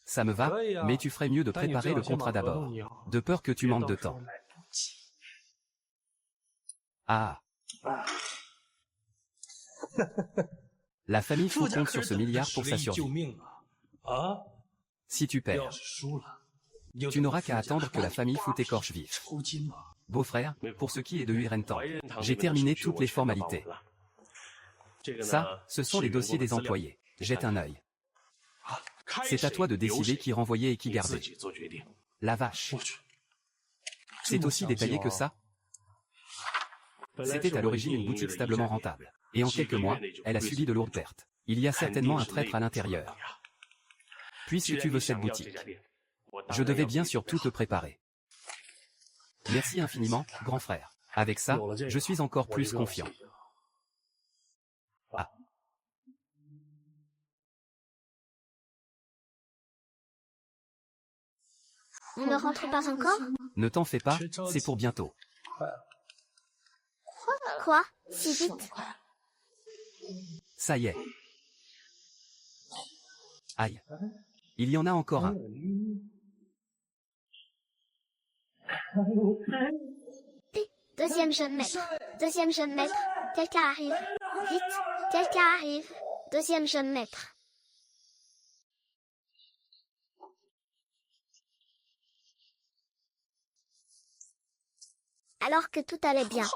Ça me va, mais tu ferais mieux de préparer le contrat d'abord, de peur que tu manques de temps. Ah. La famille Fu compte sur ce milliard pour sa survie. Si tu perds, tu n'auras qu'à attendre que la famille Fu t'écorche vif. Beau-frère, pour ce qui est de Huirentan, j'ai terminé toutes les formalités. Ça, ce sont les dossiers des employés. Jette un œil. C'est à toi de décider qui renvoyer et qui garder. La vache. C'est aussi détaillé que ça? C'était à l'origine une boutique stablement rentable. Et en quelques mois, elle a subi de lourdes pertes. Il y a certainement un traître à l'intérieur. Puisque tu veux cette boutique, je devais bien sûr tout te préparer. Merci infiniment, grand frère. Avec ça, je suis encore plus confiant. Ah. On ne rentre pas encore? Ne t'en fais pas, c'est pour bientôt. Quoi? Si vite? Ça y est. Aïe. Il y en a encore un. Deuxième jeune maître. Deuxième jeune maître. Quelqu'un arrive. Vite. Quelqu'un arrive. Deuxième jeune maître. Alors que tout allait bien.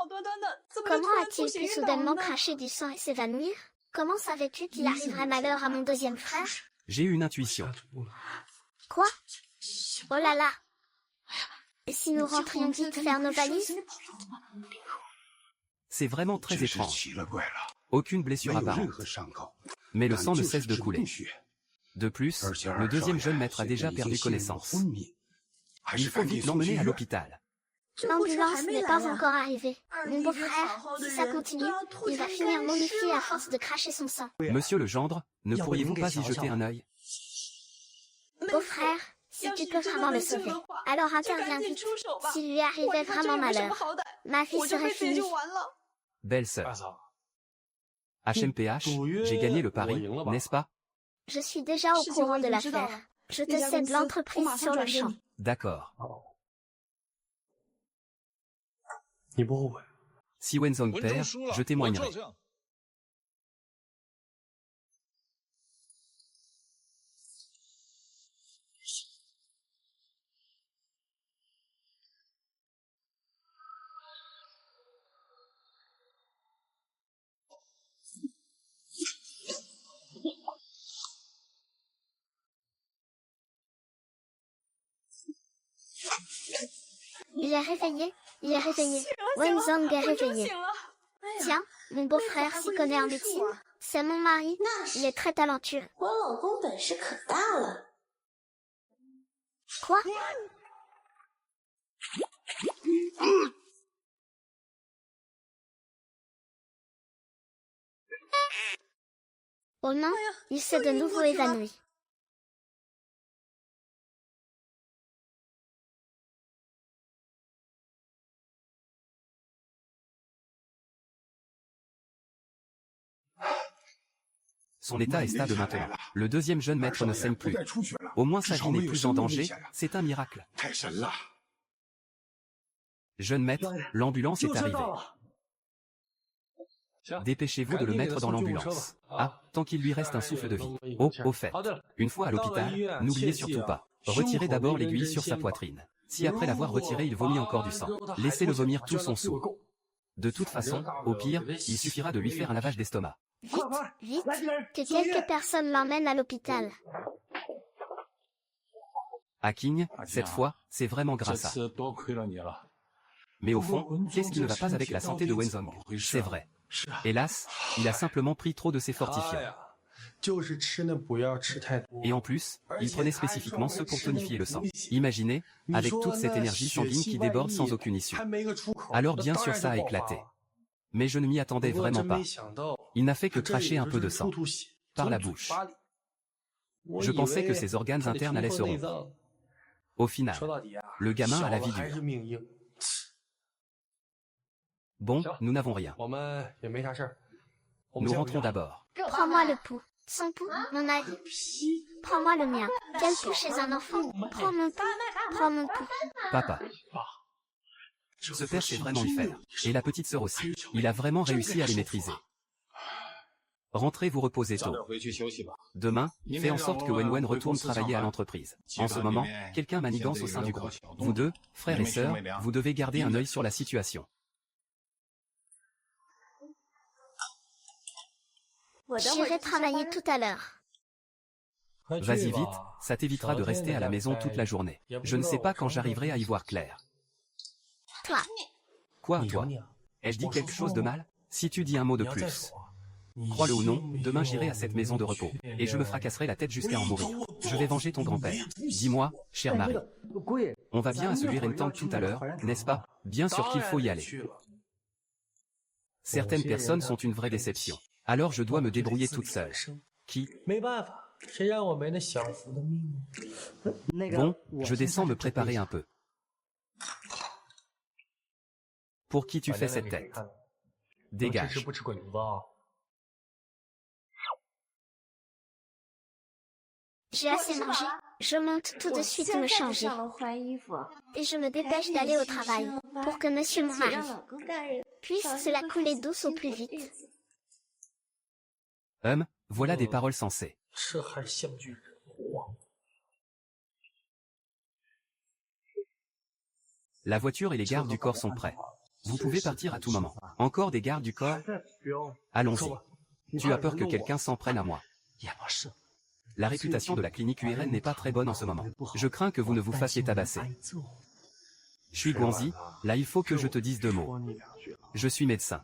Comment a-t-il pu soudainement cracher du sang et s'évanouir? Comment savais-tu qu'il arriverait malheur à mon deuxième frère? J'ai eu une intuition. Quoi? Oh là là! Et si nous rentrions vite faire nos valises? C'est vraiment très étrange. Aucune blessure apparente. Mais le sang ne cesse de couler. De plus, le deuxième jeune maître a déjà perdu connaissance. Il faut vite l'emmener à l'hôpital. L'ambulance n'est pas encore arrivée. Mon beau-frère, si ça continue, il va finir momifié à force de cracher son sang. Monsieur le gendre, ne pourriez-vous pas y jeter un œil? Beau-frère, si tu peux vraiment le sauver, alors interviens vite. S'il lui arrivait vraiment malheur, ma vie serait finie. Belle sœur. HMPH, j'ai gagné le pari, n'est-ce pas? Je suis déjà au courant de l'affaire. Je te cède l'entreprise sur le champ. D'accord. Si Wenzong perd, je témoignerai. Il est réveillé, il est réveillé. Wenzong est réveillé. Tiens, mon beau-frère s'y connaît en médecine. C'est mon mari, il est très talentueux. Quoi? Oh non, il s'est de nouveau évanoui. Son état est stable maintenant. Le deuxième jeune maître ne saigne plus. Au moins sa vie n'est plus en danger, c'est un miracle. Jeune maître, l'ambulance est arrivée. Dépêchez-vous de le mettre dans l'ambulance. Ah, tant qu'il lui reste un souffle de vie. Oh, au fait, une fois à l'hôpital, n'oubliez surtout pas. Retirez d'abord l'aiguille sur sa poitrine. Si après l'avoir retiré il vomit encore du sang, laissez-le vomir tout son soûl. De toute façon, au pire, il suffira de lui faire un lavage d'estomac. Vite, vite, que quelques personnes l'emmènent à l'hôpital. À King, cette fois, c'est vraiment 这 grâce à. 次多亏了你了。 Mais au fond, qu'est-ce qui ne va pas avec la santé de Wenzhong? C'est vrai. Hélas, il a simplement pris trop de ses fortifiants. 就是吃那补药吃太多。 Et en plus, il prenait spécifiquement ceux pour tonifier le sang. Imaginez, avec toute cette énergie sanguine qui déborde sans aucune issue. Alors bien sûr ça a éclaté. Mais je ne m'y attendais vraiment pas. Il n'a fait que cracher un peu de sang. Par la bouche. Je pensais que ses organes internes allaient se rompre. Au final, le gamin a la vie dure. Bon, nous n'avons rien. Nous rentrons d'abord. Prends-moi le pouls. Son pouls, mon avis. Prends-moi le mien. Quel pouls chez un enfant? Prends mon pouls. Prends mon pouls. Papa. Ce père sait vraiment y faire. Et la petite sœur aussi. Il a vraiment réussi à les maîtriser. Rentrez vous reposer 早 tôt. 点回去休息吧。 Demain, fais en sorte que Wenwen retourne travailler à l'entreprise. En ce moment, quelqu'un manigance au sein du groupe. Vous deux, frères et sœurs, vous devez garder un œil sur la situation. J'irai travailler tout à l'heure. Vas-y vite, ça t'évitera de rester à la maison toute la journée. Je ne sais pas quand j'arriverai à y voir clair. Toi. Quoi, toi? Ai-je dit quelque chose de mal? Si tu dis un mot de plus. Crois-le ou non, demain j'irai à cette maison de repos, et je me fracasserai la tête jusqu'à en mourir. Je vais venger ton grand-père. Dis-moi, chère Marie. On va bien à ce Lurentang tout à l'heure, n'est-ce pas? Bien sûr qu'il faut y aller. Certaines personnes sont une vraie déception. Alors je dois me débrouiller toute seule. Qui? Bon, je descends me préparer un peu. Pour qui tu fais cette tête? Dégage. J'ai assez mangé. Je monte tout de suite me changer. Et je me dépêche d'aller au travail, pour que monsieur mon mari puisse cela couler douce au plus vite. Voilà des paroles sensées. La voiture et les gardes du corps sont prêts. Vous pouvez partir à tout moment. Encore des gardes du corps? Allons-y. Tu as peur que quelqu'un s'en prenne à moi. La réputation de la clinique URN n'est pas très bonne en ce moment. Je crains que vous ne vous fassiez tabasser. Je suis Guanzi, là il faut que je te dise deux mots. Je suis médecin.